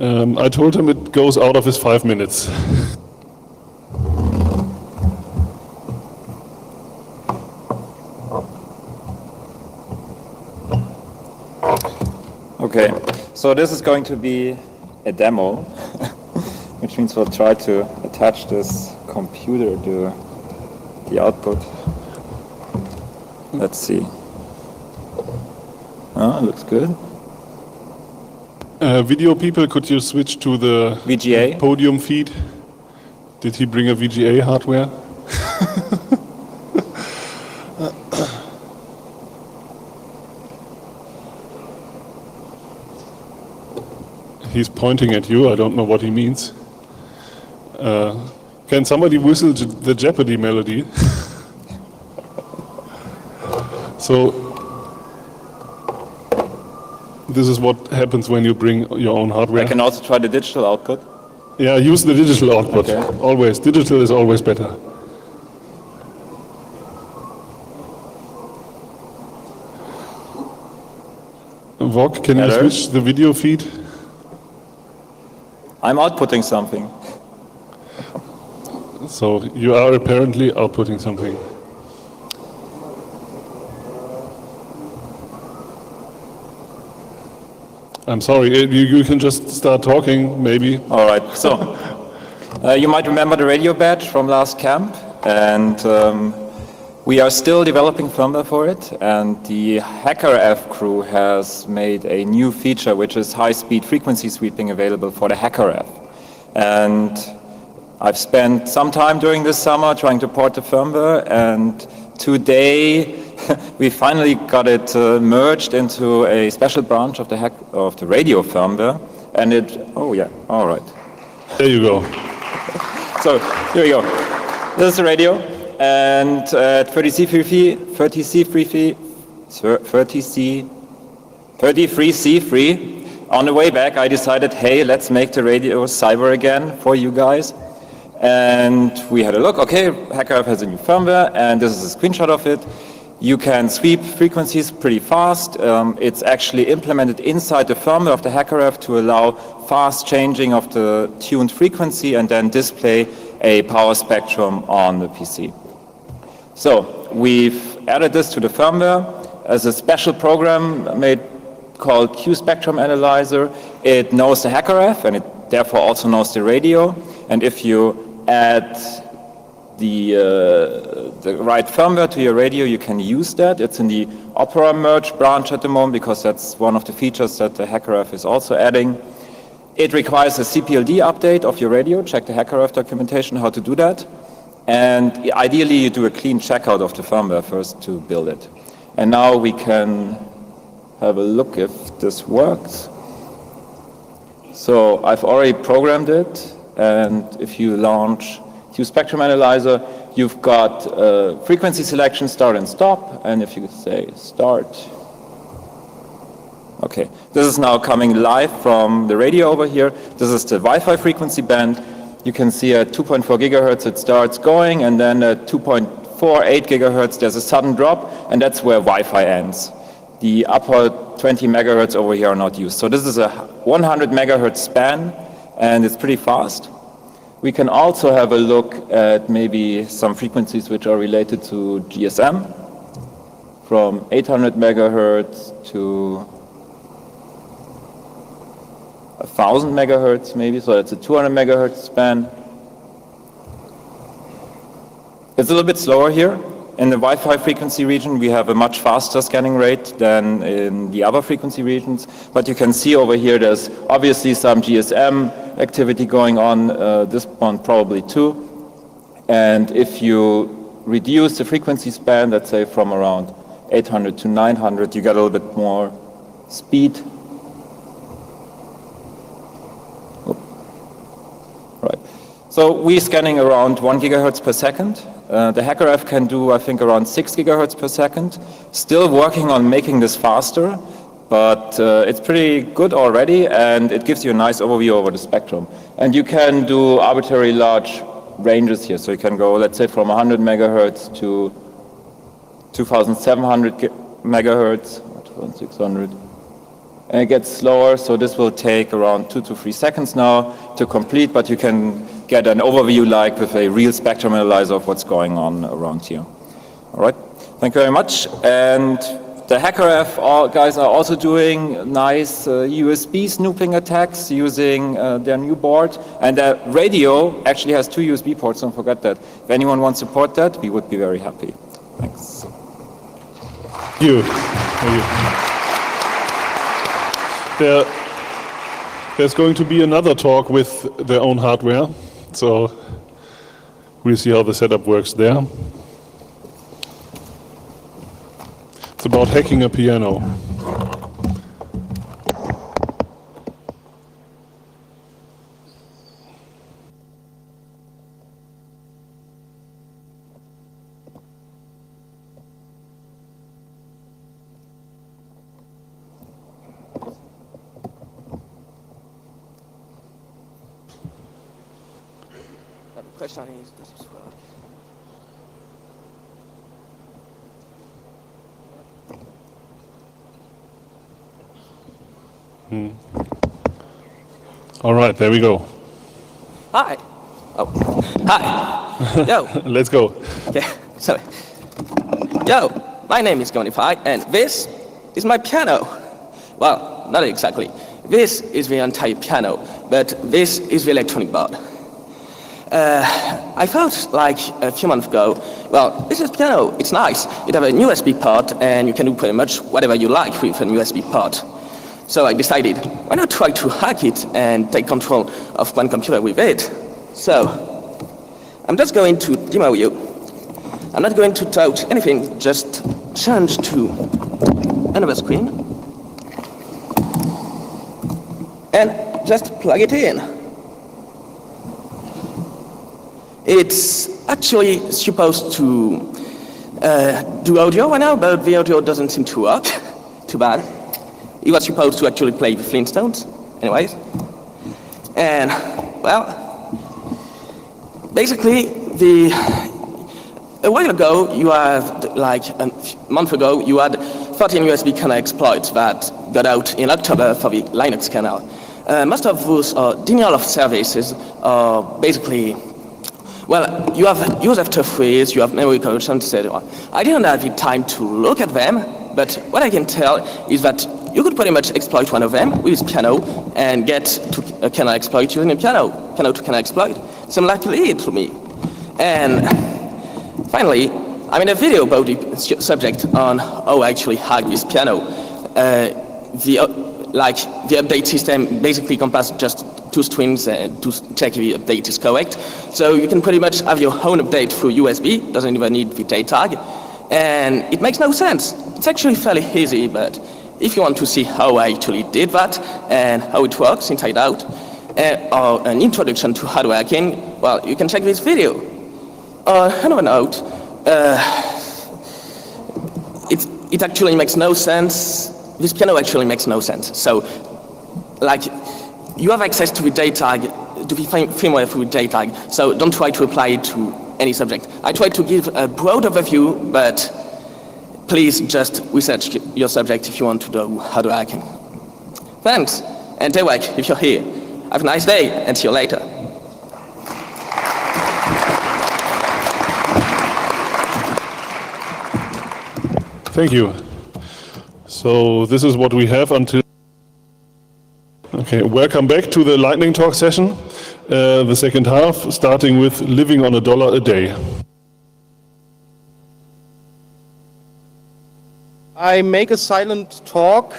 Speaker 1: I told him it goes out of his 5 minutes.
Speaker 10: Okay, so this is going to be a demo, which means we'll try to attach this computer to the output. Let's see. Oh, looks good.
Speaker 1: Video people, could you switch to the
Speaker 10: VGA
Speaker 1: podium feed? Did he bring a VGA hardware? He's pointing at you. I don't know what he means. Can somebody whistle the Jeopardy melody? So this is what happens when you bring your own hardware.
Speaker 10: I can also try the digital output.
Speaker 1: Yeah, use the digital output.
Speaker 10: Okay.
Speaker 1: Always. Digital is always better. Vok, can you switch the video feed?
Speaker 10: I'm outputting something.
Speaker 1: So you are apparently outputting something. I'm sorry, you can just start talking, maybe.
Speaker 10: All right, so you might remember the radio badge from last camp, and we are still developing firmware for it, and the HackerF crew has made a new feature which is high-speed frequency sweeping available for the HackerF. And I've spent some time during this summer trying to port the firmware, and today we finally got it merged into a special branch of the radio firmware, and oh yeah, all right.
Speaker 1: There you go.
Speaker 10: So here we go. This is the radio, and at 33C free, on the way back I decided, hey, let's make the radio cyber again for you guys. And we had a look, okay, HackerF has a new firmware, and this is a screenshot of it. You can sweep frequencies pretty fast. It's actually implemented inside the firmware of the HackerF to allow fast changing of the tuned frequency and then display a power spectrum on the PC. So we've added this to the firmware as a special program made called Q-Spectrum Analyzer. It knows the HackerF and it therefore also knows the radio. And if you add the right firmware to your radio, you can use that. It's in the Opera merge branch at the moment because that's one of the features that the HackerF is also adding. It requires a CPLD update of your radio. Check the HackerF documentation how to do that. And ideally, you do a clean checkout of the firmware first to build it. And now we can have a look if this works. So I've already programmed it. And if you launch Q-Spectrum Analyzer, you've got frequency selection, start and stop. And if you say start, okay, this is now coming live from the radio over here. This is the Wi-Fi frequency band. You can see at 2.4 gigahertz it starts going, and then at 2.48 gigahertz there's a sudden drop, and that's where Wi-Fi ends. The upper 20 megahertz over here are not used. So this is a 100 megahertz span, and it's pretty fast. We can also have a look at maybe some frequencies which are related to GSM, from 800 megahertz to 1,000 megahertz maybe, so that's a 200 megahertz span. It's a little bit slower here. In the Wi-Fi frequency region, we have a much faster scanning rate than in the other frequency regions. But you can see over here, there's obviously some GSM activity going on, this one probably too. And if you reduce the frequency span, let's say from around 800 to 900, you get a little bit more speed. Right. So we're scanning around 1 gigahertz per second. The HackerF can do, I think, around 6 gigahertz per second. Still working on making this faster, but it's pretty good already, and it gives you a nice overview over the spectrum. And you can do arbitrary large ranges here. So you can go, let's say, from 100 megahertz to 2,700 megahertz, 2,600. And it gets slower, so this will take around 2 to 3 seconds now to complete, but you can get an overview like with a real spectrum analyzer of what's going on around here. All right, thank you very much. And the HackerF guys are also doing nice USB snooping attacks using their new board. And the radio actually has 2 USB ports, don't forget that. If anyone wants to support that, we would be very happy. Thanks.
Speaker 1: Thank you. Thank you. There's going to be another talk with their own hardware, so we'll see how the setup works there. It's about hacking a piano.
Speaker 12: Question is, does this work?
Speaker 1: All right, there we go.
Speaker 12: Hi. Oh, hi. Yo.
Speaker 1: Let's go.
Speaker 12: Okay, sorry. Yo, my name is Gonify, and this is my piano. Well, not exactly. This is the entire piano, but this is the electronic board. I thought, like, a few months ago, well, this is piano, it's nice. It has a USB port, and you can do pretty much whatever you like with an USB port. So I decided, why not try to hack it and take control of one computer with it? So, I'm just going to demo you. I'm not going to touch anything, just change to another screen. And just plug it in. It's actually supposed to do audio right now, but the audio doesn't seem to work. Too bad. It was supposed to actually play the Flintstones, anyways. And, well, basically, a while ago, you had, like a month ago, you had 13 USB kernel exploits that got out in October for the Linux kernel. Most of those are denial of services, are basically, well, you have use after freeze, you have memory corruption, etc. I didn't have the time to look at them, but what I can tell is that you could pretty much exploit one of them with piano and get to a kernel exploit using a piano to kernel exploit. Some luckily to me. And finally, I made a video about the subject on how I actually hack this piano. The update system basically compares just 2 strings to check if the update is correct. So you can pretty much have your own update through USB, doesn't even need the date tag. And it makes no sense. It's actually fairly easy, but if you want to see how I actually did that and how it works inside out, or an introduction to hardware hacking, well, you can check this video. Another note, it actually makes no sense. This piano actually makes no sense. So, like, you have access to the date tag, to the firmware through the date tag, so don't try to apply it to any subject. I tried to give a broad overview, but please just research your subject if you want to do hardware hacking. Thanks, and Dewek, if you're here. Have a nice day, and see you later.
Speaker 1: Thank you. So this is what we have until... Okay, welcome back to the lightning talk session, the second half, starting with living on $1 a day.
Speaker 13: I make a silent talk.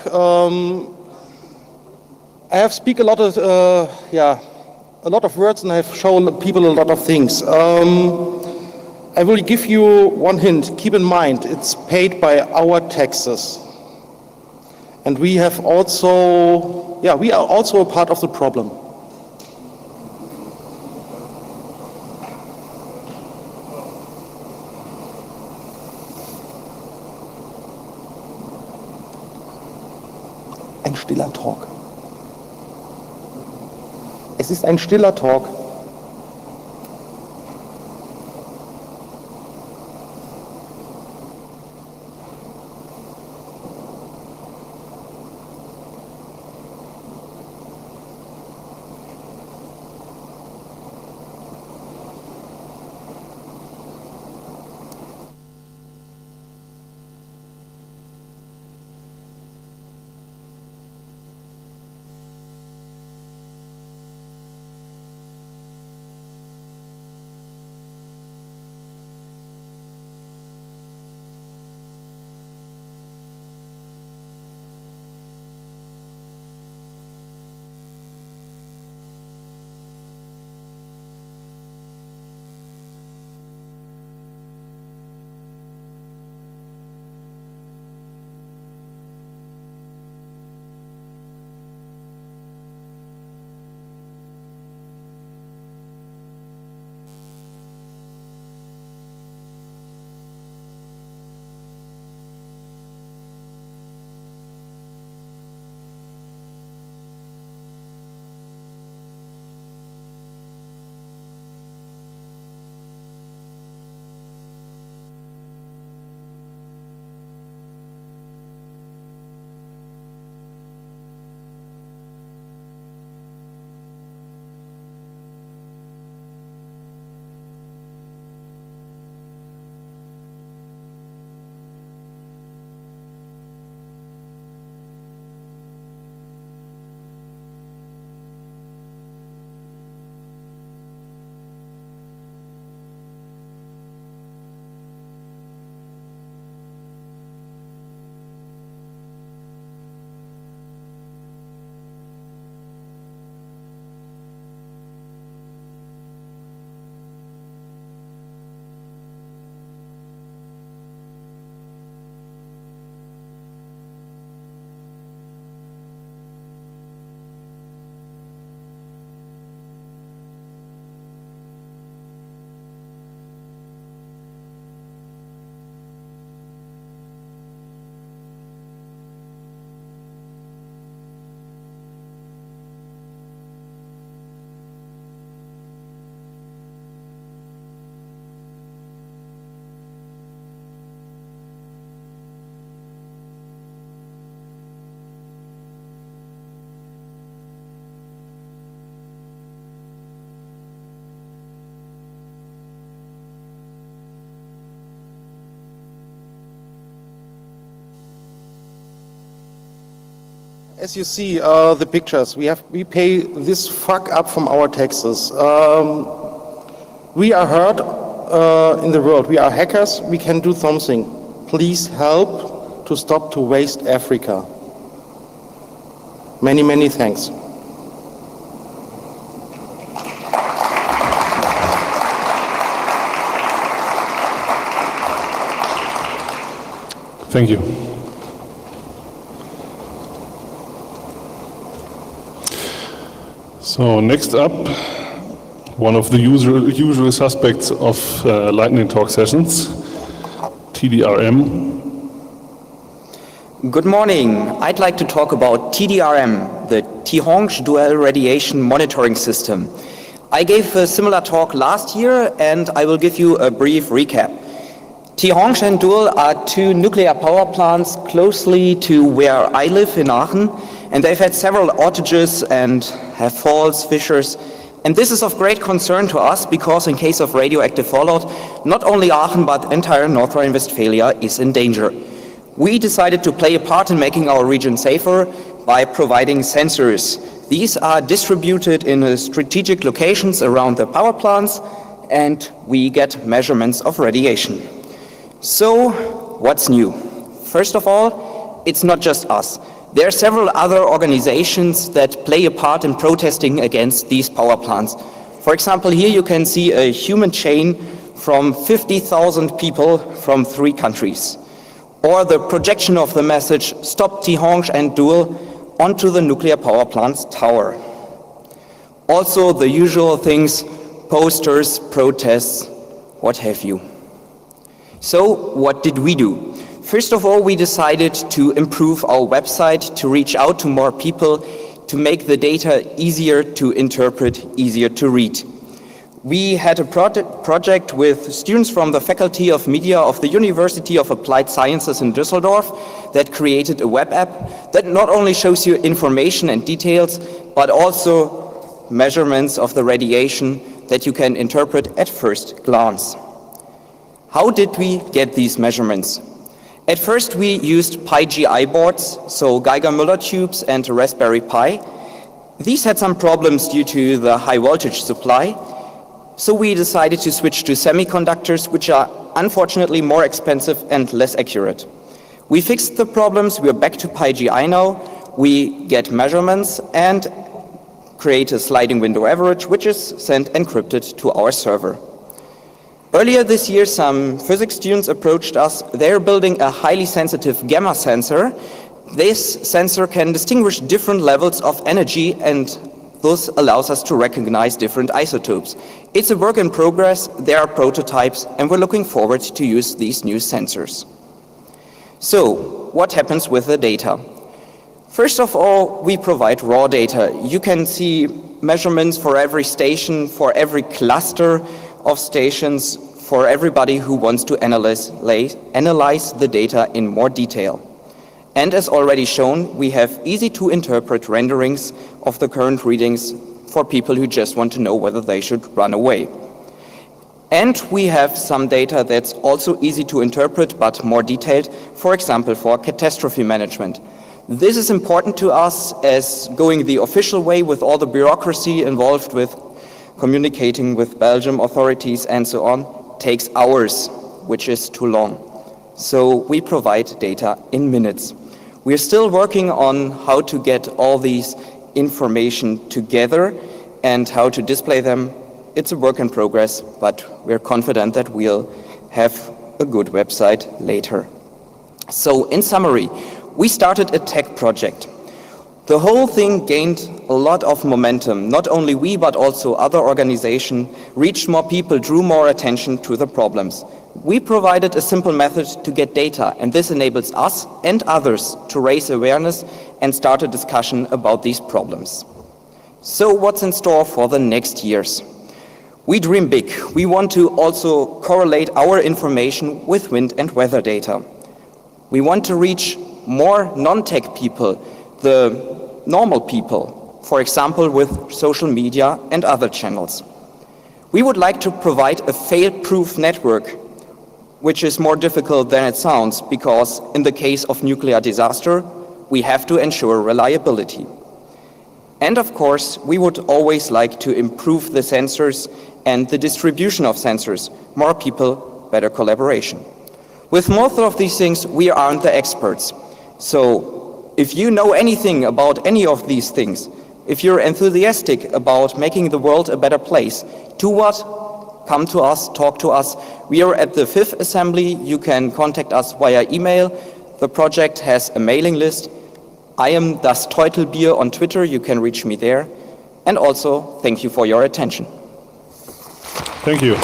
Speaker 13: I have speak a lot of words, and I have shown people a lot of things. I will give you one hint. Keep in mind, it's paid by our taxes. And we have also, we are also a part of the problem. Ein stiller Talk. Es ist ein stiller Talk. As you see, the pictures, we pay this fuck up from our taxes. We are heard in the world. We are hackers. We can do something. Please help to stop to waste Africa. Many, many thanks.
Speaker 1: Thank you. So next up, one of the usual suspects of lightning talk sessions, TDRM.
Speaker 14: Good morning. I'd like to talk about TDRM, the Tihange Dual Radiation Monitoring System. I gave a similar talk last year, and I will give you a brief recap. Tihange and Dual are two nuclear power plants closely to where I live in Aachen, and they've had several outages and have faults, fissures. And this is of great concern to us because in case of radioactive fallout, not only Aachen but entire North Rhine-Westphalia is in danger. We decided to play a part in making our region safer by providing sensors. These are distributed in strategic locations around the power plants, and we get measurements of radiation. So, what's new? First of all, it's not just us. There are several other organizations that play a part in protesting against these power plants. For example, here you can see a human chain from 50,000 people from 3 countries. Or the projection of the message, "Stop Tihange and Dual," onto the nuclear power plant's tower. Also the usual things, posters, protests, what have you. So what did we do? First of all, we decided to improve our website, to reach out to more people, to make the data easier to interpret, easier to read. We had a project with students from the Faculty of Media of the University of Applied Sciences in Düsseldorf that created a web app that not only shows you information and details, but also measurements of the radiation that you can interpret at first glance. How did we get these measurements? At first we used PyGI boards, so Geiger-Müller tubes and a Raspberry Pi. These had some problems due to the high voltage supply, so we decided to switch to semiconductors, which are unfortunately more expensive and less accurate. We fixed the problems, we are back to PyGI now, we get measurements and create a sliding window average, which is sent encrypted to our server. Earlier this year, some physics students approached us. They're building a highly sensitive gamma sensor. This sensor can distinguish different levels of energy and thus allows us to recognize different isotopes. It's a work in progress, there are prototypes, and we're looking forward to use these new sensors. So, what happens with the data? First of all, we provide raw data. You can see measurements for every station, for every cluster of stations, for everybody who wants to analyze the data in more detail. And as already shown, we have easy to interpret renderings of the current readings for people who just want to know whether they should run away. And we have some data that's also easy to interpret but more detailed, for example, for catastrophe management. This is important to us as going the official way with all the bureaucracy involved with communicating with Belgium authorities and so on takes hours, which is too long. So we provide data in minutes. We're still working on how to get all these information together and how to display them. It's a work in progress, but we're confident that we'll have a good website later. So in summary, we started a tech project. The whole thing gained a lot of momentum. Not only we, but also other organizations reached more people, drew more attention to the problems. We provided a simple method to get data, and this enables us and others to raise awareness and start a discussion about these problems. So what's in store for the next years? We dream big. We want to also correlate our information with wind and weather data. We want to reach more non-tech people, the normal people, for example, with social media and other channels. We would like to provide a fail-proof network, which is more difficult than it sounds, because in the case of nuclear disaster, we have to ensure reliability. And of course, we would always like to improve the sensors and the distribution of sensors. More people, better collaboration. With most of these things, we aren't the experts. So if you know anything about any of these things, if you're enthusiastic about making the world a better place, do what? Come to us, talk to us. We are at the 5th Assembly. You can contact us via email. The project has a mailing list. I am Das Teutelbier on Twitter. You can reach me there. And also, thank you for your attention.
Speaker 1: Thank you.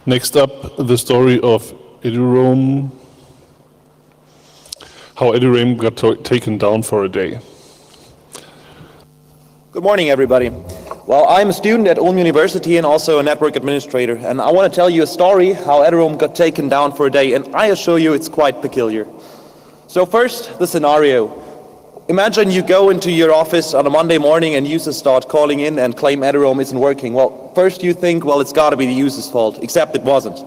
Speaker 1: Next up, the story of EduRoam, how EduRoam got taken down for a day.
Speaker 15: Good morning, everybody. Well, I'm a student at Ulm University and also a network administrator, and I want to tell you a story how EduRoam got taken down for a day, and I assure you it's quite peculiar. So first, the scenario. Imagine you go into your office on a Monday morning and users start calling in and claim EduRoam isn't working. Well, first you think, well, it's got to be the user's fault, except it wasn't.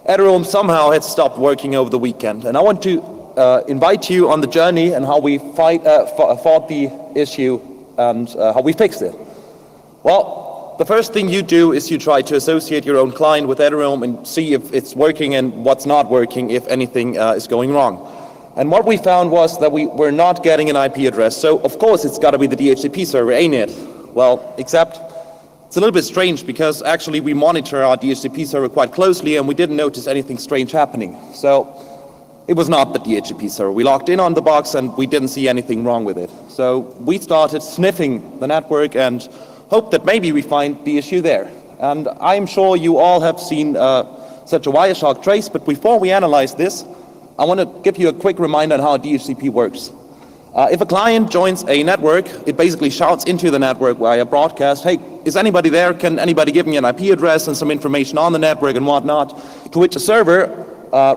Speaker 15: EduRoam somehow had stopped working over the weekend, and I want to invite you on the journey and how we fought the issue and how we fixed it. Well, the first thing you do is you try to associate your own client with EduRoam and see if it's working and what's not working, if anything is going wrong. And what we found was that we were not getting an IP address. So of course it's got to be the DHCP server, ain't it? Well, except it's a little bit strange because actually we monitor our DHCP server quite closely and we didn't notice anything strange happening. So it was not the DHCP server. We logged in on the box and we didn't see anything wrong with it. So we started sniffing the network and hoped that maybe we find the issue there. And I'm sure you all have seen such a Wireshark trace, but before we analyze this, I want to give you a quick reminder on how DHCP works. If a client joins a network, it basically shouts into the network via broadcast, hey, is anybody there? Can anybody give me an IP address and some information on the network and whatnot? To which a server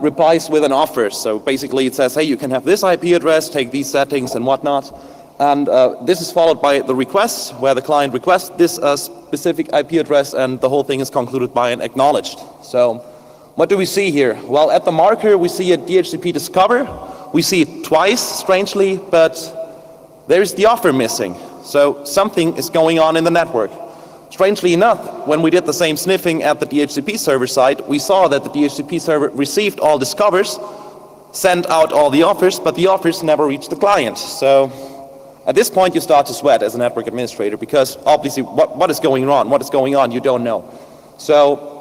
Speaker 15: replies with an offer. So basically it says, hey, you can have this IP address, take these settings and whatnot. And this is followed by the requests, where the client requests this specific IP address and the whole thing is concluded by an acknowledged. So what do we see here? Well, at the marker we see a DHCP discover. We see it twice, strangely, but there's the offer missing. So something is going on in the network. Strangely enough, when we did the same sniffing at the DHCP server side, we saw that the DHCP server received all discovers, sent out all the offers, but the offers never reached the client. So at this point you start to sweat as a network administrator because obviously what is going on? What is going on? You don't know. So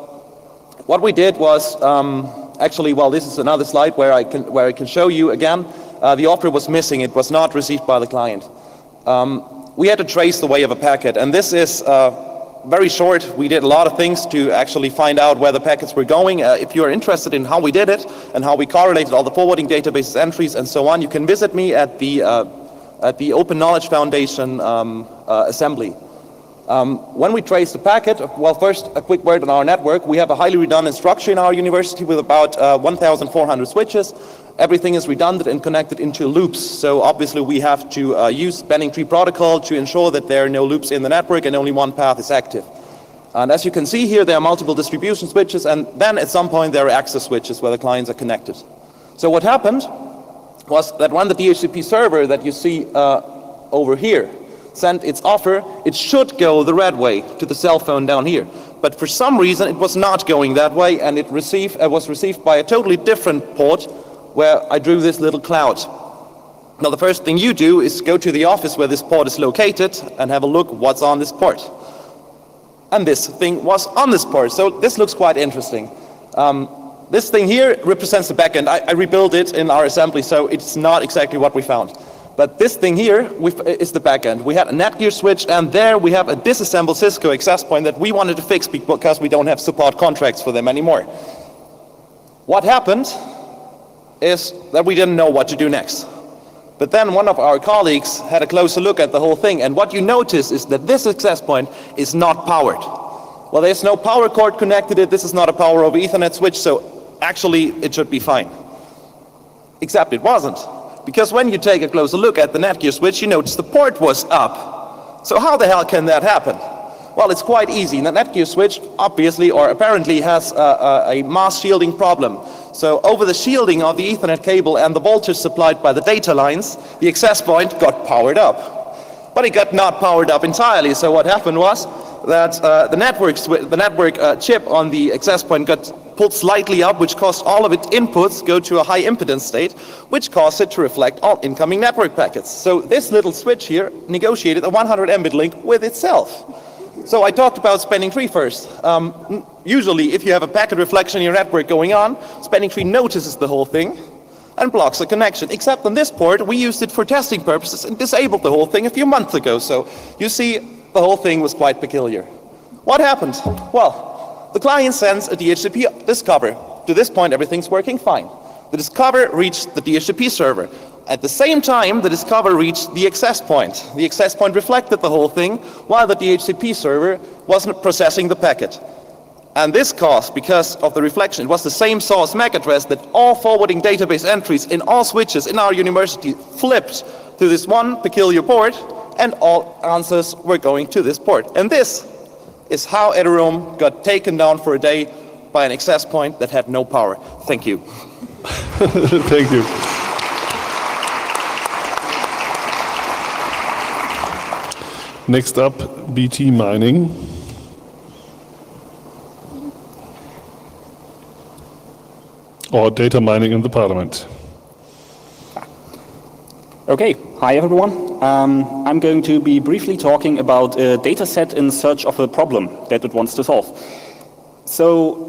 Speaker 15: what we did was, actually, well, this is another slide where I can show you again. The offer was missing. It was not received by the client. We had to trace the way of a packet, and this is very short. We did a lot of things to actually find out where the packets were going. If you're interested in how we did it and how we correlated all the forwarding databases entries and so on, you can visit me at the Open Knowledge Foundation assembly. When we trace the packet, well, first a quick word on our network. We have a highly redundant structure in our university with about 1,400 switches. Everything is redundant and connected into loops. So obviously we have to use spanning tree protocol to ensure that there are no loops in the network and only one path is active. And as you can see here, there are multiple distribution switches, and then at some point there are access switches where the clients are connected. So what happened was that when the DHCP server that you see over here sent its offer, it should go the red way to the cell phone down here. But for some reason it was not going that way, and it was received by a totally different port where I drew this little cloud. Now the first thing you do is go to the office where this port is located and have a look what's on this port. And this thing was on this port, so this looks quite interesting. This thing here represents the backend. I rebuilt it in our assembly, so it's not exactly what we found. But this thing here is the backend. We had a Netgear switch, and there we have a disassembled Cisco access point that we wanted to fix because we don't have support contracts for them anymore. What happened is that we didn't know what to do next. But then one of our colleagues had a closer look at the whole thing, and what you notice is that this access point is not powered. Well, there's no power cord connected to it. This is not a power over Ethernet switch, so actually it should be fine. Except it wasn't. Because when you take a closer look at the Netgear switch, you notice the port was up. So how the hell can that happen? Well, it's quite easy. The Netgear switch obviously or apparently has a mask shielding problem. So over the shielding of the Ethernet cable and the voltage supplied by the data lines, the access point got powered up. But it got not powered up entirely. So what happened was that the network chip on the access point got pulled slightly up, which caused all of its inputs go to a high impedance state, which caused it to reflect all incoming network packets. So this little switch here negotiated a 100 Mbit link with itself. So I talked about spanning tree first. Usually, if you have a packet reflection in your network going on, spanning tree notices the whole thing and blocks the connection. Except on this port, we used it for testing purposes and disabled the whole thing a few months ago. So you see, the whole thing was quite peculiar. What happened? Well, the client sends a DHCP discover. To this point, everything's working fine. The discover reached the DHCP server. At the same time, the discover reached the access point. The access point reflected the whole thing, while the DHCP server wasn't processing the packet. And this caused, because of the reflection, it was the same source MAC address that all forwarding database entries in all switches in our university flipped to this one peculiar port, and all answers were going to this port. And this is how Ethereum got taken down for a day by an access point that had no power. Thank you.
Speaker 1: Thank you. Next up, BT mining. Or data mining in the parliament.
Speaker 16: Okay, hi everyone. I'm going to be briefly talking about a data set in search of a problem that it wants to solve. So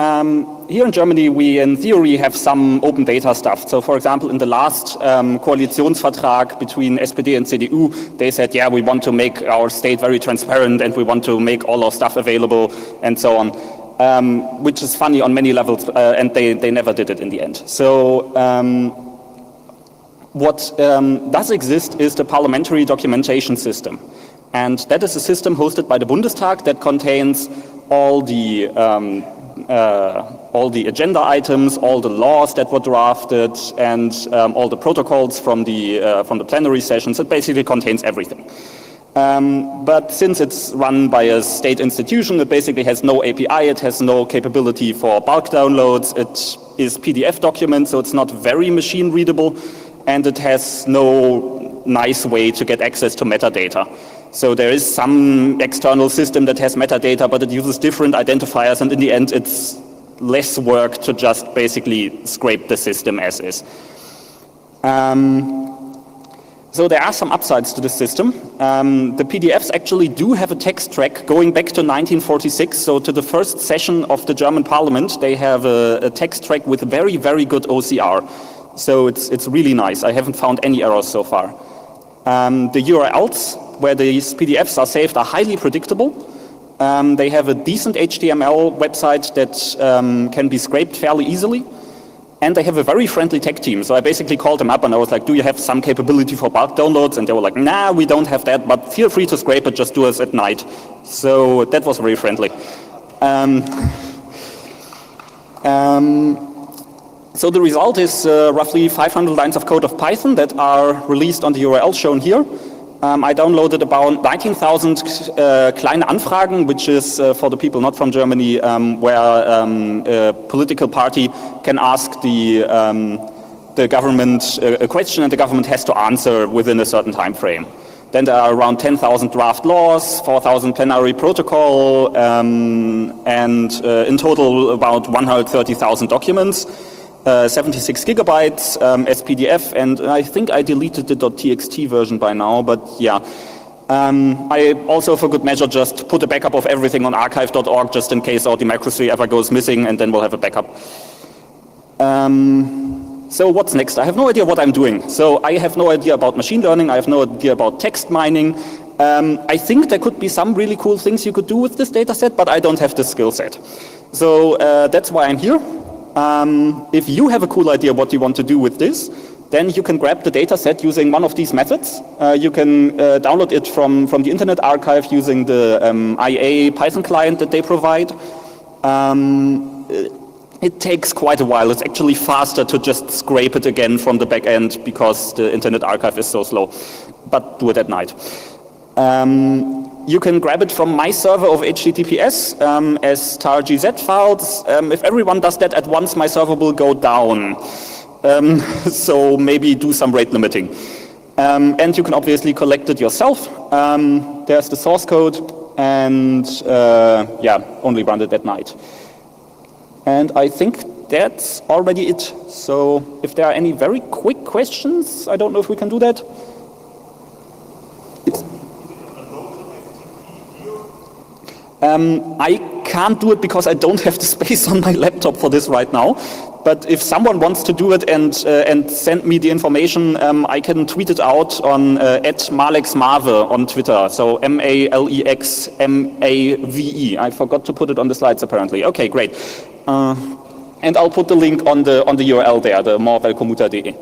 Speaker 16: here in Germany, we in theory have some open data stuff. So for example, in the last Koalitionsvertrag between SPD and CDU, they said, yeah, we want to make our state very transparent and we want to make all our stuff available and so on, which is funny on many levels, and they never did it in the end. So what does exist is the parliamentary documentation system. And that is a system hosted by the Bundestag that contains all the agenda items, all the laws that were drafted, and all the protocols from the plenary sessions. It basically contains everything. But since it's run by a state institution, it basically has no API, it has no capability for bulk downloads, it is PDF document, so it's not very machine readable, and it has no nice way to get access to metadata. So there is some external system that has metadata, but it uses different identifiers, and in the end it's less work to just basically scrape the system as is. So there are some upsides to the system. The PDFs actually do have a text track going back to 1946, so to the first session of the German parliament, they have a text track with very, very good OCR. So it's really nice. I haven't found any errors so far. The URLs where these PDFs are saved are highly predictable. They have a decent HTML website that can be scraped fairly easily. And they have a very friendly tech team. So I basically called them up and I was like, do you have some capability for bulk downloads? And they were like, nah, we don't have that, but feel free to scrape it, just do it at night. So that was very friendly. So the result is roughly 500 lines of code of Python that are released on the URL shown here. I downloaded about 19,000 kleine Anfragen, which is for the people not from Germany, where a political party can ask the government a question and the government has to answer within a certain time frame. Then there are around 10,000 draft laws, 4,000 plenary protocol, and in total about 130,000 documents. 76 gigabytes as PDF, and I think I deleted the .txt version by now, but yeah. I also, for good measure, just put a backup of everything on archive.org just in case our democracy ever goes missing, and then we'll have a backup. So what's next? I have no idea what I'm doing. So I have no idea about machine learning, I have no idea about text mining. I think there could be some really cool things you could do with this data set, but I don't have the skill set. So that's why I'm here. If you have a cool idea what you want to do with this, then you can grab the data set using one of these methods. You can download it from the Internet Archive using the IA Python client that they provide. It takes quite a while. It's actually faster to just scrape it again from the back end because the Internet Archive is so slow. But do it at night. You can grab it from my server of HTTPS as tar.gz files. If everyone does that at once, my server will go down. So maybe do some rate limiting. And you can obviously collect it yourself. There's the source code, and only run it at night. And I think that's already it. So if there are any very quick questions, I don't know if we can do that. I can't do it because I don't have the space on my laptop for this right now. But if someone wants to do it and send me the information, I can tweet it out on @malexmave on Twitter. So MALEXMAVE. I forgot to put it on the slides apparently. Okay, great. And I'll put the link on the URL there, the morvelcommuter.de.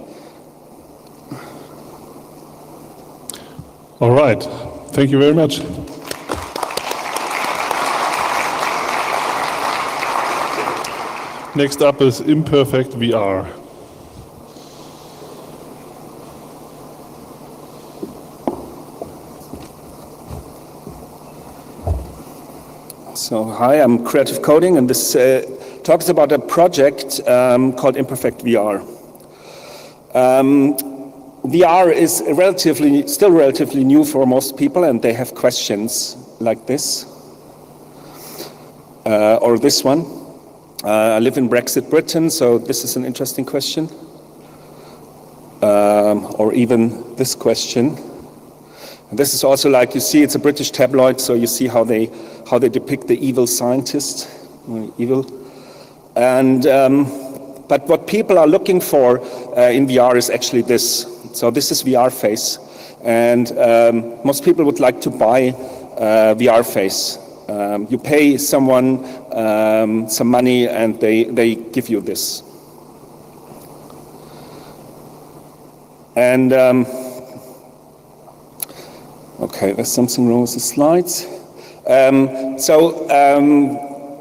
Speaker 1: All right. Thank you very much. Next up is Imperfect VR.
Speaker 17: So, hi, I'm Creative Coding, and this talks about a project called Imperfect VR. VR is still relatively new for most people, and they have questions like this, or this one. I live in Brexit Britain, so this is an interesting question. Or even this question. And this is also, like you see, it's a British tabloid, so you see how they depict the evil scientist, evil. And but what people are looking for in VR is actually this. So this is VR face, and most people would like to buy VR face. You pay someone some money and they give you this. And okay, there's something wrong with the slides.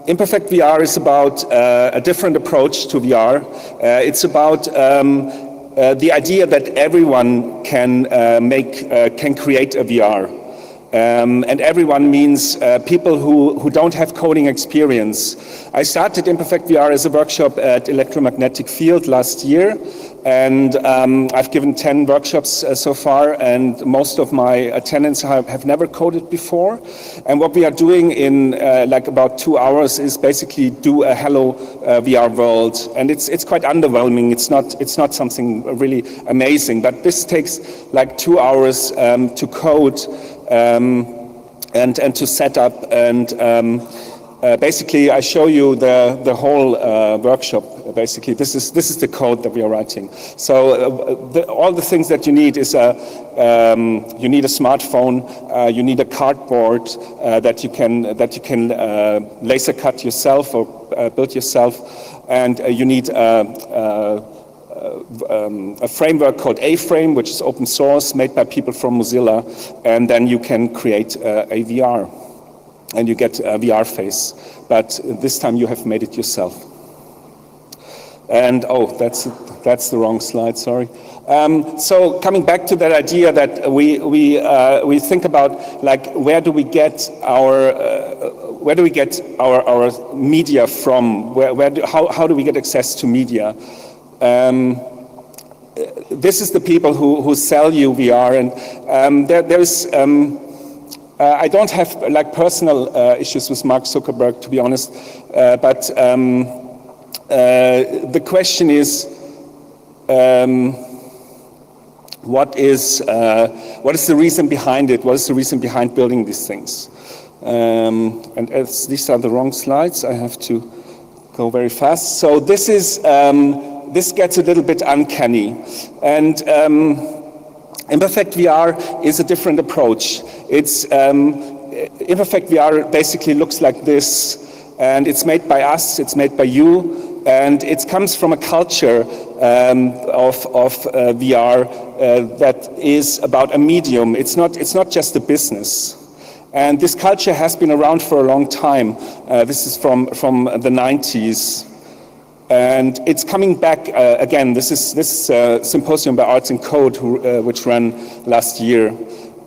Speaker 17: Imperfect VR is about a different approach to VR. It's about the idea that everyone can create a VR. And everyone means people who don't have coding experience. I started Imperfect VR as a workshop at Electromagnetic Field last year, and I've given 10 workshops so far, and most of my attendants have never coded before. And what we are doing in like about 2 hours is basically do a hello VR world, and it's quite underwhelming. It's not something really amazing, but this takes like 2 hours to code. And to set up, and basically I show you the whole workshop. Basically, this is the code that we are writing. So all the things that you need is you need a smartphone, you need a cardboard that you can laser cut yourself or build yourself, and you need a framework called A-Frame, which is open source, made by people from Mozilla, and then you can create a VR, and you get a VR face. But this time you have made it yourself. And oh, that's the wrong slide. Sorry. So coming back to that idea that we think about, like, where do we get our media from? How do we get access to media? This is the people who sell you VR, and there's I don't have like personal issues with Mark Zuckerberg, to be honest, but the question is what is the reason behind it? What is the reason behind building these things? And as these are the wrong slides, I have to go very fast. So this is this gets a little bit uncanny, and Imperfect VR is a different approach. It's Imperfect VR basically looks like this, and it's made by us, it's made by you, and it comes from a culture of VR that is about a medium. It's not just a business. And this culture has been around for a long time. This is from the 90s. And it's coming back again. This symposium by Arts and Code, which ran last year.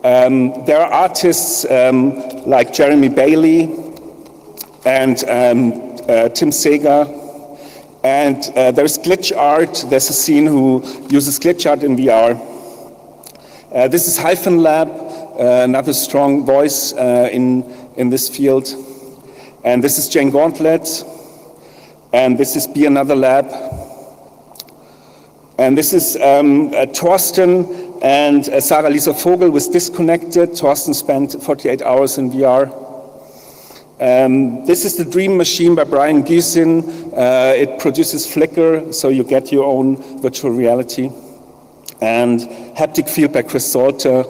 Speaker 17: There are artists like Jeremy Bailey and Tim Seeger, and there's glitch art. There's a scene who uses glitch art in VR. This is Hyphen Lab, another strong voice in this field. And this is Jane Gauntlet, and this is Be Another Lab. And this is Thorsten and Sarah Lisa Vogel was disconnected. Thorsten spent 48 hours in VR. This is the Dream Machine by Brian Giesin. It produces flicker, so you get your own virtual reality. And Haptic Field by Chris Salter,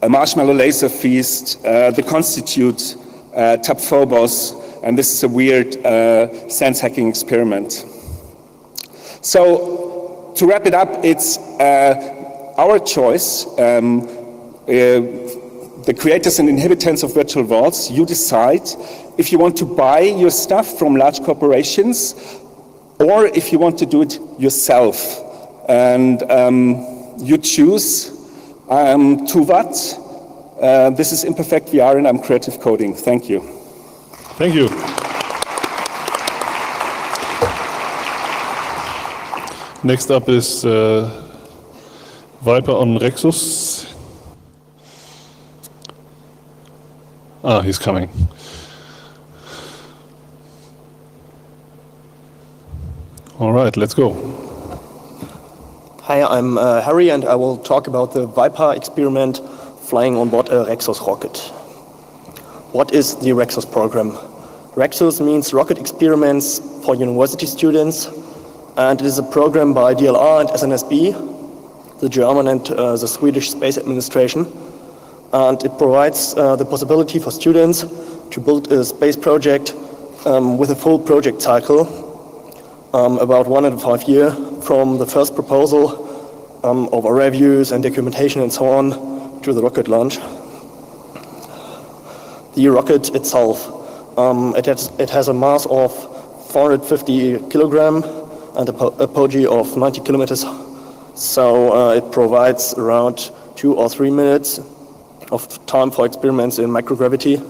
Speaker 17: a Marshmallow Laser Feast, The Constitute, Tab Phobos, and this is a weird sense hacking experiment. So, to wrap it up, it's our choice. The creators and inhabitants of virtual worlds, you decide if you want to buy your stuff from large corporations or if you want to do it yourself. And you choose. Tuvat. This is Imperfect VR and I'm Creative Coding. Thank you.
Speaker 1: Thank you. Next up is Viper on Rexus. Ah, he's coming. All right, let's go.
Speaker 18: Hi, I'm Harry and I will talk about the Viper experiment flying on board a Rexus rocket. What is the Rexus program? Rexus means Rocket Experiments for University Students, and it is a program by DLR and SNSB, the German and the Swedish Space Administration, and it provides the possibility for students to build a space project with a full project cycle, about 1.5 years from the first proposal over reviews and documentation and so on to the rocket launch. The rocket itself, it has a mass of 450 kilogram and a apogee of 90 kilometers. So it provides around 2 or 3 minutes of time for experiments in microgravity.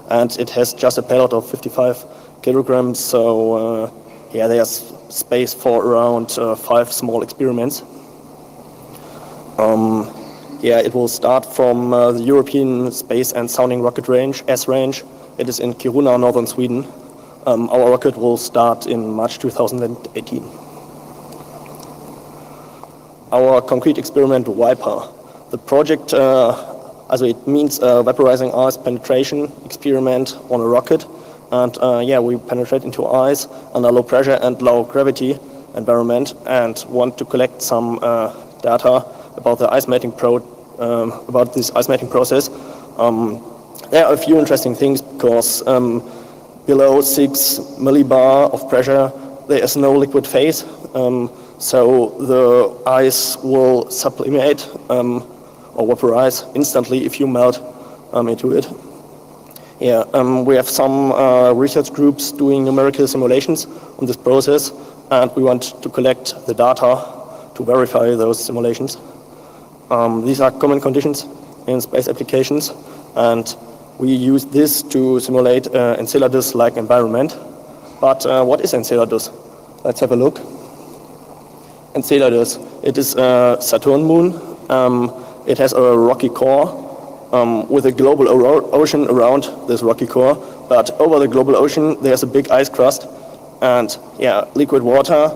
Speaker 18: And it has just a payload of 55 kilograms. So yeah, there's space for around 5 small experiments. Yeah, it will start from the European Space and Sounding Rocket Range, S-Range. It is in Kiruna, northern Sweden. Our rocket will start in March 2018. Our concrete experiment, Viper. The project, it means vaporizing ice penetration experiment on a rocket. And yeah, we penetrate into ice under low pressure and low gravity environment and want to collect some data about the ice mating about this ice mating process. There are a few interesting things because below 6 millibar of pressure there is no liquid phase, so the ice will sublimate or vaporize instantly if you melt into it. Yeah, we have some research groups doing numerical simulations on this process, and we want to collect the data to verify those simulations. These are common conditions in space applications, and we use this to simulate Enceladus-like environment. But what is Enceladus? Let's have a look. Enceladus, it is a Saturn moon. It has a rocky core with a global ocean around this rocky core. But over the global ocean, there's a big ice crust. And yeah, liquid water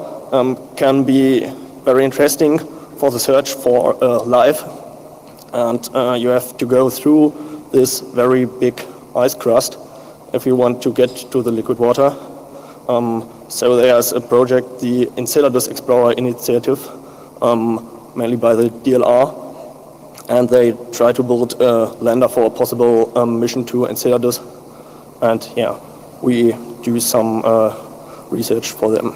Speaker 18: can be very interesting for the search for life. And you have to go through this very big ice crust if you want to get to the liquid water. So there's a project, the Enceladus Explorer Initiative, mainly by the DLR, and they try to build a lander for a possible mission to Enceladus. And yeah, we do some research for them.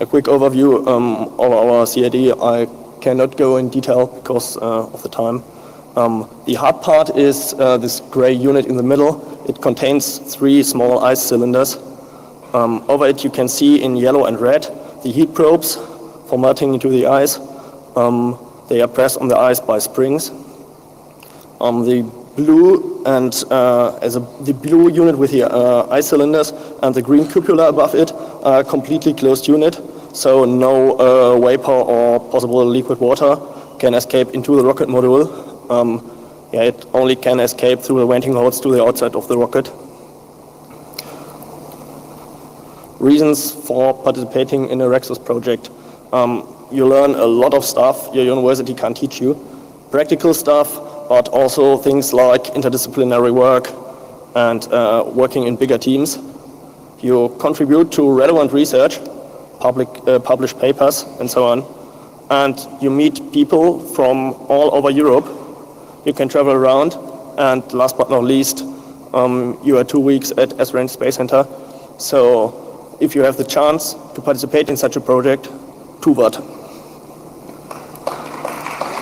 Speaker 18: A quick overview of our CAD. I cannot go in detail because of the time. The hard part is this gray unit in the middle. It contains 3 small ice cylinders. Over it you can see in yellow and red the heat probes for melting into the ice. They are pressed on the ice by springs. The blue and the blue unit with the ice cylinders and the green cupola above it are a completely closed unit, so no vapor or possible liquid water can escape into the rocket module. It only can escape through the venting holes to the outside of the rocket. Reasons for participating in a Rexus project. You learn a lot of stuff your university can't teach you. Practical stuff, but also things like interdisciplinary work and working in bigger teams. You contribute to relevant research, publish papers, and so on. And you meet people from all over Europe. You can travel around. And last but not least, you are 2 weeks at Esrange Space Center. So if you have the chance to participate in such a project, tu wat.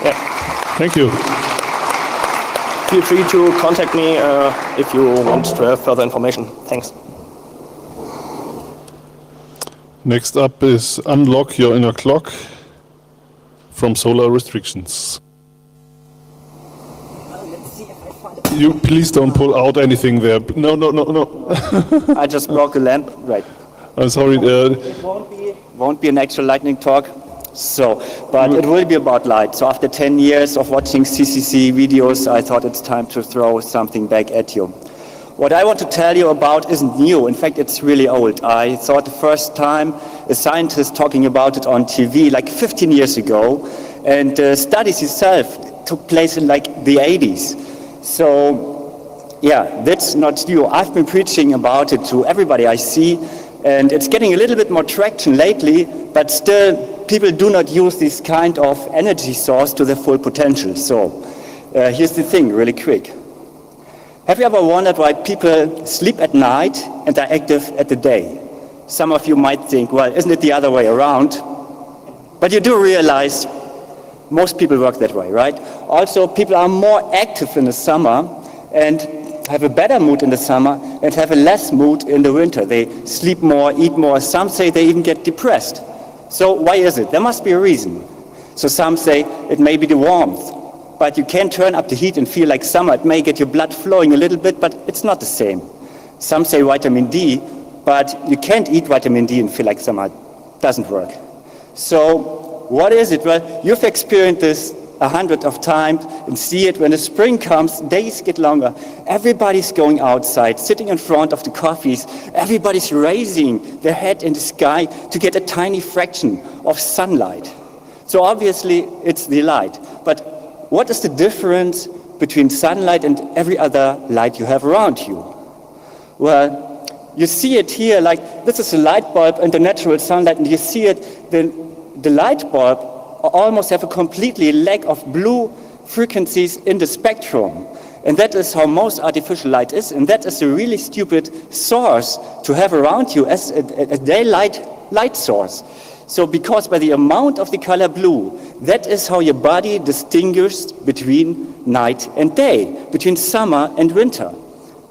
Speaker 18: Yeah.
Speaker 1: Thank you.
Speaker 18: Feel free to contact me if you want to have further information. Thanks.
Speaker 1: Next up is Unlock Your Inner Clock from Solar Restrictions. You please don't pull out anything there. No.
Speaker 16: I just broke the lamp. Right.
Speaker 1: I'm sorry.
Speaker 16: It won't be an actual lightning talk. But it will be about light. So after 10 years of watching CCC videos, I thought it's time to throw something back at you. What I want to tell you about isn't new. In fact, it's really old. I saw it the first time a scientist talking about it on TV like 15 years ago. And studies itself took place in like the 80s. So yeah, that's not new. I've been preaching about it to everybody I see. And it's getting a little bit more traction lately, but still people do not use this kind of energy source to their full potential. So here's the thing, really quick. Have you ever wondered why people sleep at night and are active at the day? Some of you might think, well, isn't it the other way around? But you do realize most people work that way, right? Also, people are more active in the summer and have a better mood in the summer and have a less mood in the winter. They sleep more, eat more. Some say they even get depressed. So why is it? There must be a reason. So some say it may be the warmth. But you can turn up the heat and feel like summer. It may get your blood flowing a little bit, but it's not the same. Some say vitamin D, but you can't eat vitamin D and feel like summer. It doesn't work. So what is it? Well, you've experienced this 100 of times and see it when the spring comes, days get longer. Everybody's going outside, sitting in front of the coffees. Everybody's raising their head in the sky to get a tiny fraction of sunlight. So obviously it's the light. But what is the difference between sunlight and every other light you have around you? Well, you see it here, like this is a light bulb and the natural sunlight, and you see it, the light bulb almost have a completely lack of blue frequencies in the spectrum. And that is how most artificial light is, and that is a really stupid source to have around you as a daylight light source. So because by the amount of the color blue, that is how your body distinguishes between night and day, between summer and winter.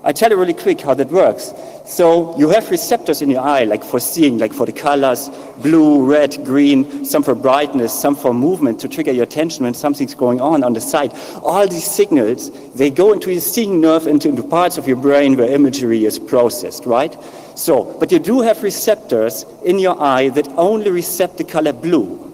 Speaker 16: I tell you really quick how that works. So you have receptors in your eye, like for seeing, like for the colors, blue, red, green, some for brightness, some for movement to trigger your attention when something's going on the side. All these signals, they go into your seeing nerve, into parts of your brain where imagery is processed, right? So, but you do have receptors in your eye that only recept the color blue.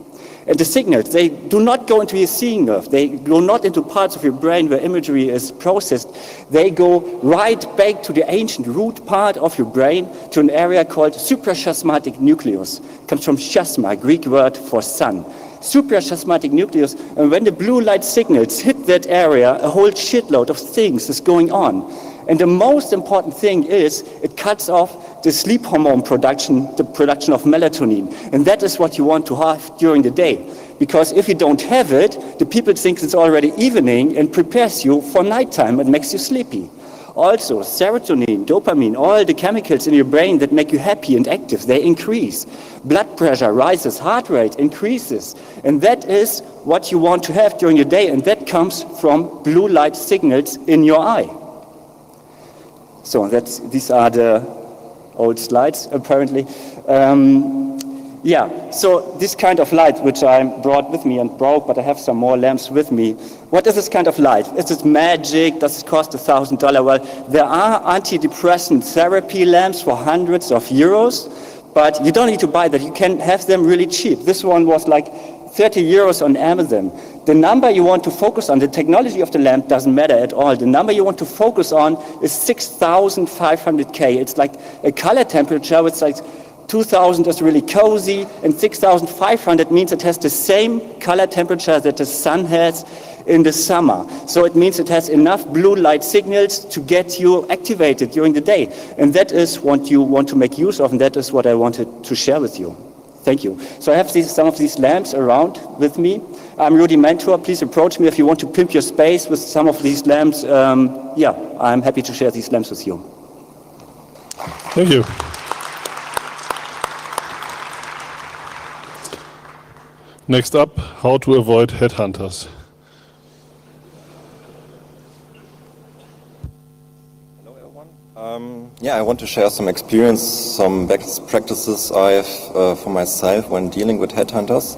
Speaker 16: And the signals, they do not go into your seeing nerve. They go not into parts of your brain where imagery is processed. They go right back to the ancient root part of your brain, to an area called suprachiasmatic nucleus. It comes from chiasma, Greek word for sun. Suprachiasmatic nucleus, and when the blue light signals hit that area, a whole shitload of things is going on. And the most important thing is it cuts off the sleep hormone production, the production of melatonin. And that is what you want to have during the day. Because if you don't have it, the people think it's already evening and prepares you for nighttime and makes you sleepy. Also, serotonin, dopamine, all the chemicals in your brain that make you happy and active, they increase. Blood pressure rises, heart rate increases. And that is what you want to have during your day. And that comes from blue light signals in your eye. So these are the old slides, apparently. Yeah, so this kind of light, which I brought with me and broke, but I have some more lamps with me. What is this kind of light? Is it magic? Does it cost $1,000? Well, there are antidepressant therapy lamps for hundreds of euros, but you don't need to buy that. You can have them really cheap. This one was like 30 euros on Amazon. The number you want to focus on, the technology of the lamp doesn't matter at all. The number you want to focus on is 6,500 K. It's like a color temperature. It's like 2,000 is really cozy, and 6,500 means it has the same color temperature that the sun has in the summer. So it means it has enough blue light signals to get you activated during the day. And that is what you want to make use of, and that is what I wanted to share with you. Thank you. So I have some of these lamps around with me. I'm Rudy Mentor. Please approach me if you want to pimp your space with some of these lamps. I'm happy to share these lamps with you.
Speaker 1: Thank you. Next up, how to avoid headhunters.
Speaker 19: I want to share some experience, some best practices I have for myself when dealing with headhunters.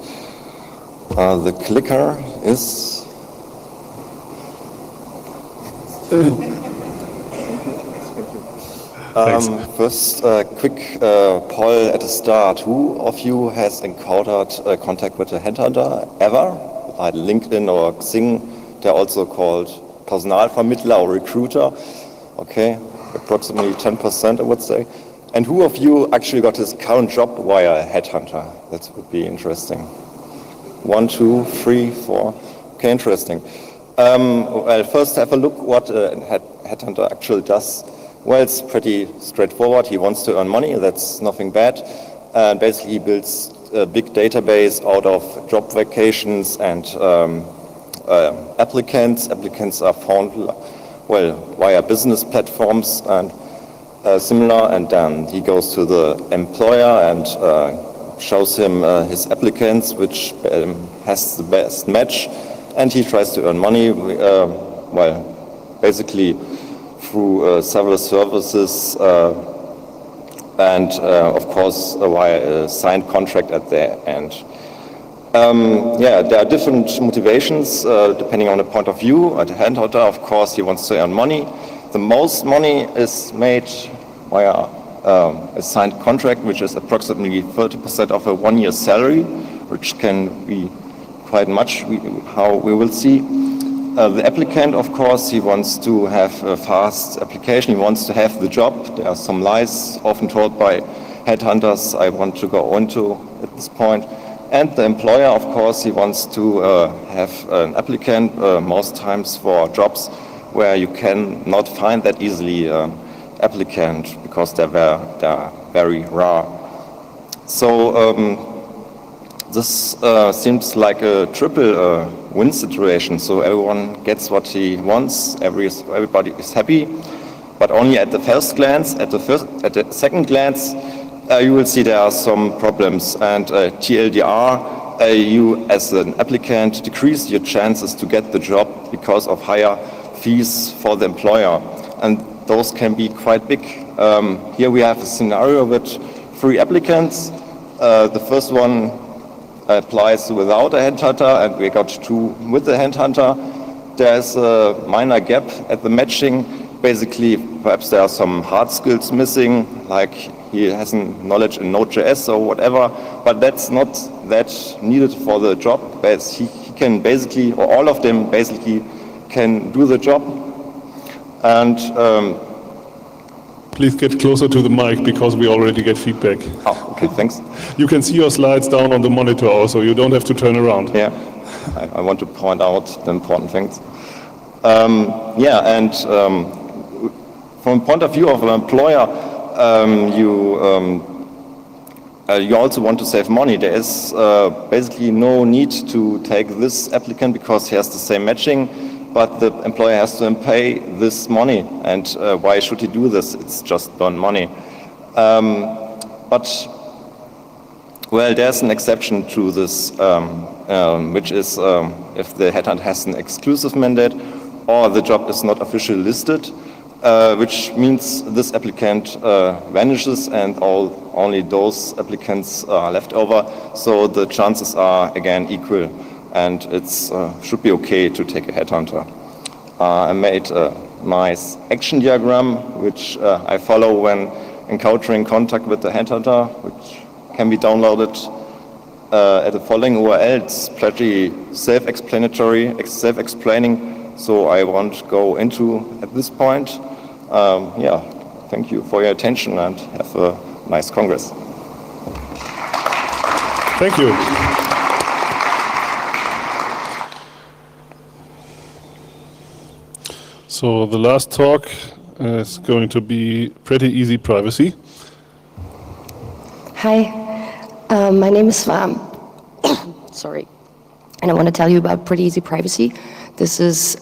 Speaker 19: The clicker is... First, quick poll at the start. Who of you has encountered contact with a headhunter ever? Like LinkedIn or Xing, they're also called Personalvermittler or recruiter. Okay, approximately 10%, I would say. And who of you actually got his current job via a headhunter? That would be interesting. 1, 2, 3, 4. Okay, interesting. Well, first have a look what a headhunter actually does. Well, it's pretty straightforward. He wants to earn money. That's nothing bad. And basically, he builds a big database out of job vacations and applicants. Applicants are found, well, via business platforms and similar. And then he goes to the employer and shows him his applicants, which has the best match. And he tries to earn money, well, basically through several services and of course via a signed contract at the end. There are different motivations depending on the point of view. At the headhunter, of course, he wants to earn money. The most money is made via a signed contract, which is approximately 30% of a 1-year salary, which can be quite much, how we will see. The applicant, of course, he wants to have a fast application. He wants to have the job. There are some lies often told by headhunters I want to go into at this point. And the employer, of course, he wants to have an applicant most times for jobs where you can not find that easily applicant because they're very rare. So this seems like a triple win situation. So everyone gets what he wants. Everybody is happy, but only at the first glance. At the second glance, you will see there are some problems. And TLDR, you as an applicant decrease your chances to get the job because of higher fees for the employer, and those can be quite big. Here we have a scenario with 3 applicants. The first one applies without a headhunter, and we got 2 with the headhunter. There's a minor gap at the matching. Basically, perhaps there are some hard skills missing, like he has knowledge in Node.js or whatever, but that's not that needed for the job. He can basically, or all of them basically, can do the job. And
Speaker 1: please get closer to the mic because we already get feedback.
Speaker 19: Oh, okay, thanks.
Speaker 1: You can see your slides down on the monitor also. You don't have to turn around.
Speaker 19: Yeah, I want to point out the important things. From the point of view of an employer, you also want to save money. There is basically no need to take this applicant because he has the same matching. But the employer has to pay this money, and why should he do this? It's just burn money. But there's an exception to this, which is if the headhunter has an exclusive mandate or the job is not officially listed. which means this applicant vanishes and only those applicants are left over. So the chances are again equal, and it should be okay to take a headhunter. I made a nice action diagram which I follow when encountering contact with the headhunter, which can be downloaded at the following URL. It's pretty self-explanatory, self-explaining, so I won't go into at this point. Yeah, thank you for your attention and have a nice Congress.
Speaker 1: Thank you. So the last talk is going to be Pretty Easy Privacy.
Speaker 20: Hi, my name is Svam. Sorry. And I want to tell you about Pretty Easy Privacy. This is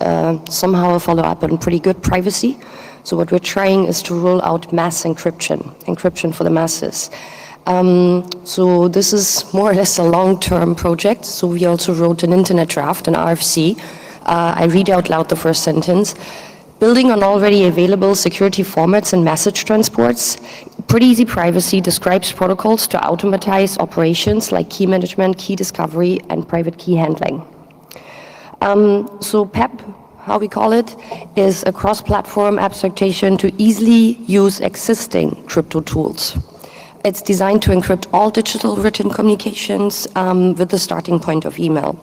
Speaker 20: somehow a follow-up on Pretty Good Privacy. So what we're trying is to roll out mass encryption for the masses. So this is more or less a long-term project. So we also wrote an internet draft, an RFC. I read out loud the first sentence. Building on already available security formats and message transports, Pretty Easy Privacy describes protocols to automatize operations like key management, key discovery, and private key handling. So PEP, how we call it, is a cross-platform abstraction to easily use existing crypto tools. It's designed to encrypt all digital written communications with the starting point of email.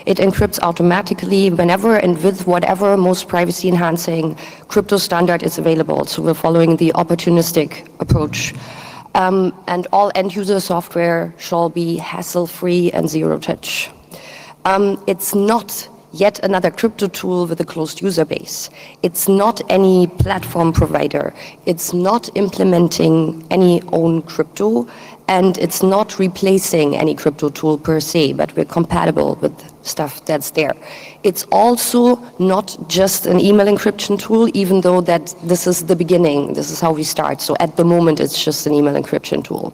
Speaker 20: It encrypts automatically whenever and with whatever most privacy-enhancing crypto standard is available. So we're following the opportunistic approach. And all end-user software shall be hassle-free and zero-touch. It's not yet another crypto tool with a closed user base. It's not any platform provider. It's not implementing any own crypto, and it's not replacing any crypto tool per se, but we're compatible with stuff that's there. It's also not just an email encryption tool, even though that this is the beginning. This is how we start. So at the moment, it's just an email encryption tool.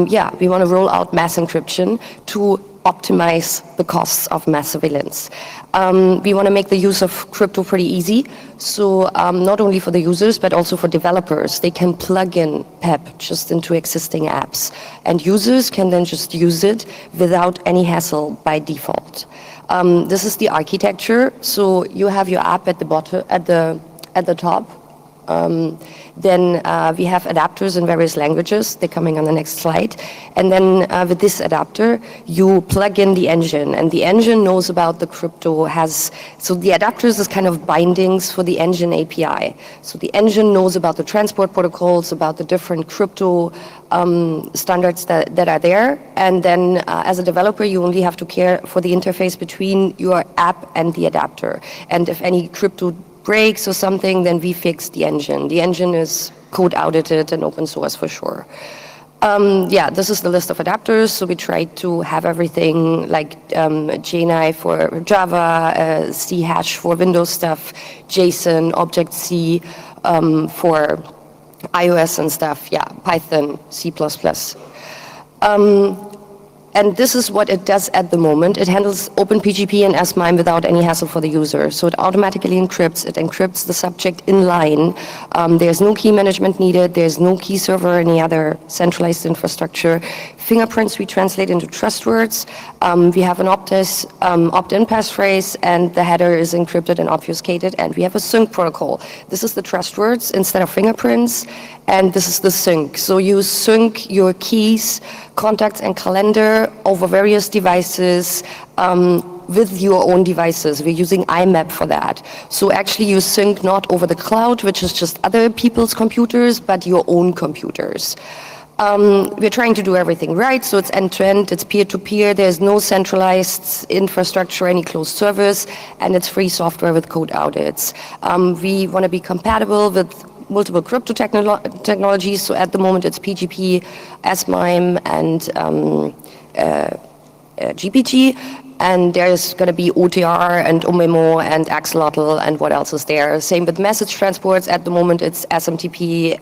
Speaker 20: Yeah, we want to roll out mass encryption to optimize the costs of mass surveillance. We want to make the use of crypto pretty easy. So not only for the users, but also for developers. They can plug in PEP just into existing apps. And users can then just use it without any hassle by default. This is the architecture. So you have your app at the bottom, at the top. Then we have adapters in various languages. They're coming on the next slide. And then with this adapter, you plug in the engine, and the engine knows about the crypto so the adapters is kind of bindings for the engine API. So the engine knows about the transport protocols, about the different crypto standards that are there. And then as a developer, you only have to care for the interface between your app and the adapter. And if any crypto breaks or something, then we fix the engine. The engine is code audited and open source for sure. Yeah, this is the list of adapters. So we try to have everything like JNI for Java, C hash for Windows stuff, JSON, Object-C for iOS and stuff. Yeah, Python, C++. And this is what it does at the moment. It handles OpenPGP and S/MIME without any hassle for the user. So it automatically encrypts. It encrypts the subject in line. There's no key management needed. There's no key server or any other centralized infrastructure. Fingerprints we translate into trust words. We have an opt-in passphrase, and the header is encrypted and obfuscated. And we have a sync protocol. This is the trust words instead of fingerprints. And this is the sync. So you sync your keys, contacts, and calendar over various devices with your own devices. We're using IMAP for that. So actually you sync not over the cloud, which is just other people's computers, but your own computers. We're trying to do everything right, so it's end-to-end, it's peer-to-peer, there's no centralized infrastructure, any closed service, and it's free software with code audits. We want to be compatible with multiple crypto technologies, so at the moment it's PGP, S/MIME, and GPT. And there's going to be OTR and OMEMO and axolotl and what else is there. Same with message transports. At the moment it's SMTP,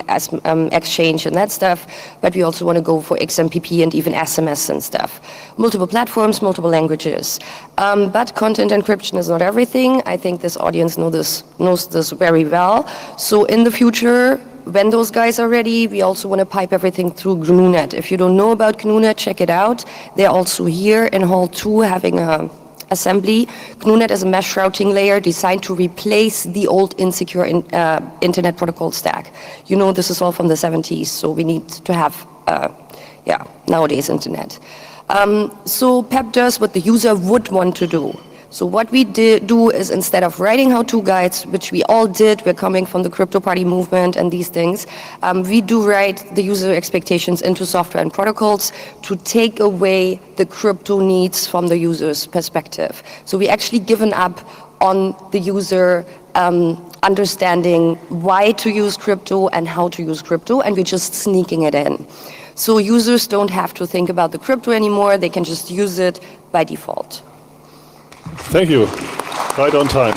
Speaker 20: Exchange and that stuff, but we also want to go for XMPP and even SMS and stuff. Multiple platforms, multiple languages. But content encryption is not everything. I think this audience knows this very well. So in the future, when those guys are ready, we also want to pipe everything through GNU-net. If you don't know about GNU-net, check it out. They're also here in Hall 2 having an assembly. GNU-net is a mesh routing layer designed to replace the old insecure internet protocol stack. You know, this is all from the 70s, so we need to have, nowadays internet. So PEP does what the user would want to do. So what we do is, instead of writing how-to guides, which we all did, we're coming from the crypto party movement and these things, we do write the user expectations into software and protocols to take away the crypto needs from the user's perspective. So we actually given up on the user understanding why to use crypto and how to use crypto, and we're just sneaking it in. So users don't have to think about the crypto anymore, they can just use it by default.
Speaker 1: Thank you. Right on time.